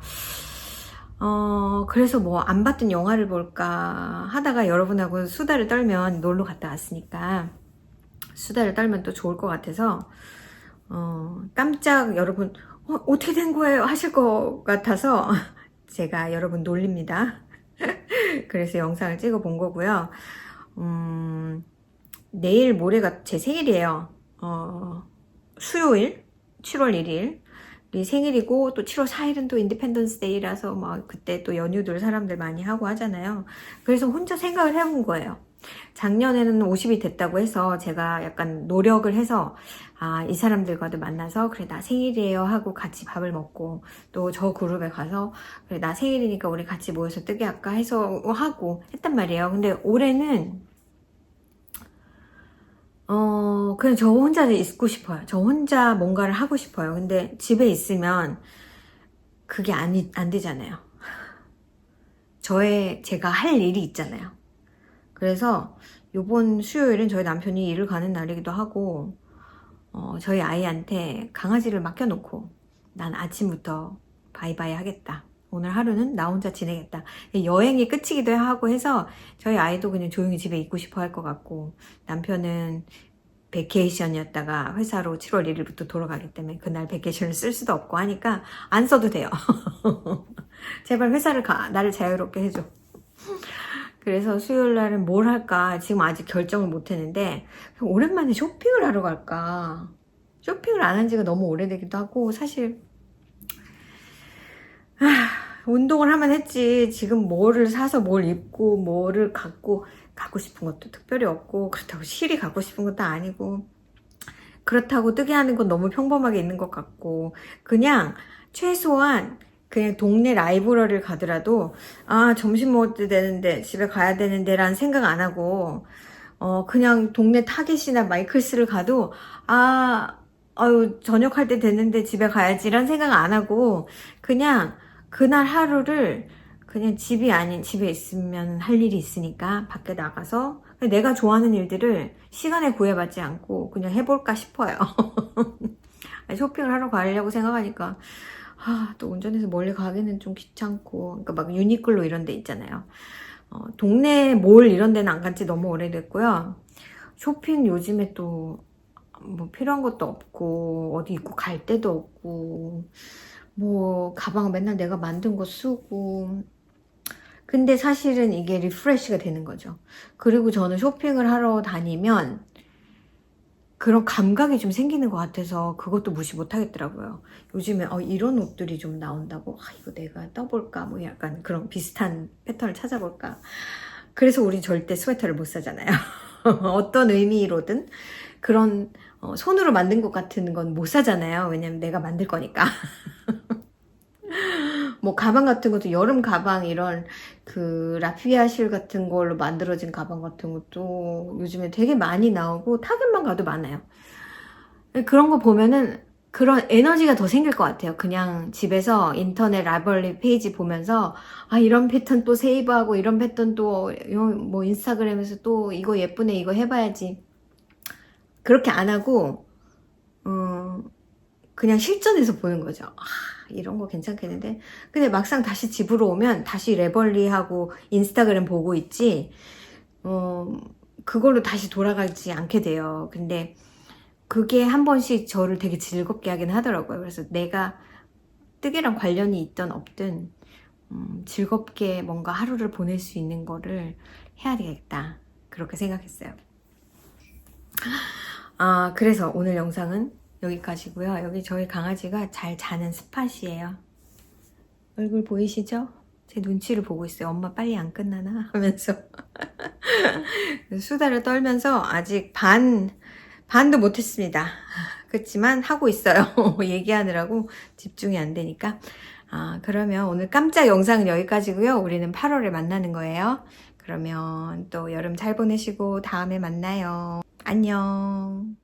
그래서 뭐 안 봤던 영화를 볼까 하다가 여러분하고 수다를 떨면, 놀러 갔다 왔으니까 수다를 떨면 또 좋을 것 같아서 깜짝 여러분 어떻게 된 거예요 하실 것 같아서 제가 여러분 놀립니다. 그래서 영상을 찍어 본 거고요. 내일 모레가 제 생일이에요. 수요일 7월 1일 이 생일이고, 또 7월 4일은 또 인디펜던스 데이라서 막 그때 또 연휴들 사람들 많이 하고 하잖아요. 그래서 혼자 생각을 해본 거예요. 작년에는 50이 됐다고 해서 제가 약간 노력을 해서 이 사람들과도 만나서 그래 나 생일이에요 하고 같이 밥을 먹고, 또 저 그룹에 가서 그래 나 생일이니까 우리 같이 모여서 뜨개 할까 해서 하고 했단 말이에요. 근데 올해는 그냥 저 혼자 있고 싶어요. 저 혼자 뭔가를 하고 싶어요. 근데 집에 있으면 그게 안 되잖아요. 제가 할 일이 있잖아요. 그래서 요번 수요일은 저희 남편이 일을 가는 날이기도 하고, 저희 아이한테 강아지를 맡겨놓고 난 아침부터 바이바이 하겠다. 오늘 하루는 나 혼자 지내겠다. 여행이 끝이기도 하고 해서 저희 아이도 그냥 조용히 집에 있고 싶어 할 것 같고, 남편은 베케이션이었다가 회사로 7월 1일부터 돌아가기 때문에 그날 베케이션을 쓸 수도 없고 하니까 안 써도 돼요. 제발 회사를 나를 자유롭게 해줘. 그래서 수요일 날은 뭘 할까 지금 아직 결정을 못 했는데, 오랜만에 쇼핑을 하러 갈까. 쇼핑을 안 한 지가 너무 오래되기도 하고, 사실 운동을 하면 했지 지금 뭐를 사서 뭘 입고 뭐를 갖고 싶은 것도 특별히 없고, 그렇다고 실이 갖고 싶은 것도 아니고, 그렇다고 뜨개 하는 건 너무 평범하게 있는 것 같고, 그냥 최소한 그냥 동네 라이브러리를 가더라도 점심 먹을 때 되는데 집에 가야 되는데 라는 생각 안 하고, 그냥 동네 타겟이나 마이클스를 가도 저녁할 때 됐는데 집에 가야지 라는 생각 안 하고, 그냥 그날 하루를 그냥 집이 아닌, 집에 있으면 할 일이 있으니까 밖에 나가서 내가 좋아하는 일들을 시간에 구애받지 않고 그냥 해볼까 싶어요. 쇼핑을 하러 가려고 생각하니까 또 운전해서 멀리 가기는 좀 귀찮고, 그러니까 막 유니클로 이런 데 있잖아요. 동네 몰 이런 데는 안 간지 너무 오래됐고요. 쇼핑 요즘에 또 뭐 필요한 것도 없고 어디 입고 갈 데도 없고, 뭐 가방 맨날 내가 만든 거 쓰고. 근데 사실은 이게 리프레시가 되는 거죠. 그리고 저는 쇼핑을 하러 다니면 그런 감각이 좀 생기는 것 같아서 그것도 무시 못 하겠더라고요. 요즘에 이런 옷들이 좀 나온다고, 이거 내가 떠볼까, 뭐 약간 그런 비슷한 패턴을 찾아볼까. 그래서 우린 절대 스웨터를 못 사잖아요. 어떤 의미로든 그런 손으로 만든 것 같은 건 못 사잖아요. 왜냐면 내가 만들 거니까. 뭐 가방 같은 것도 여름 가방 이런 그 라피아 실 같은 걸로 만들어진 가방 같은 것도 요즘에 되게 많이 나오고 타겟만 가도 많아요. 그런 거 보면은 그런 에너지가 더 생길 것 같아요. 그냥 집에서 인터넷 라벨리 페이지 보면서 아 이런 패턴 또 세이브하고 이런 패턴 또 뭐 인스타그램에서 또 이거 예쁘네 이거 해봐야지. 그렇게 안 하고 그냥 실전에서 보는 거죠. 아, 이런 거 괜찮겠는데? 근데 막상 다시 집으로 오면 다시 레벌리하고 인스타그램 보고 있지, 그걸로 다시 돌아가지 않게 돼요. 근데 그게 한 번씩 저를 되게 즐겁게 하긴 하더라고요. 그래서 내가 뜨개랑 관련이 있든 없든, 즐겁게 뭔가 하루를 보낼 수 있는 거를 해야 되겠다. 그렇게 생각했어요. 아, 그래서 오늘 영상은 여기까지고요. 여기 저희 강아지가 잘 자는 스팟이에요. 얼굴 보이시죠? 제 눈치를 보고 있어요. 엄마 빨리 안 끝나나? 하면서 수다를 떨면서 아직 반도 못했습니다. 그렇지만 하고 있어요. 얘기하느라고 집중이 안 되니까. 아, 그러면 오늘 깜짝 영상은 여기까지고요. 우리는 8월에 만나는 거예요. 그러면 또 여름 잘 보내시고 다음에 만나요. 안녕.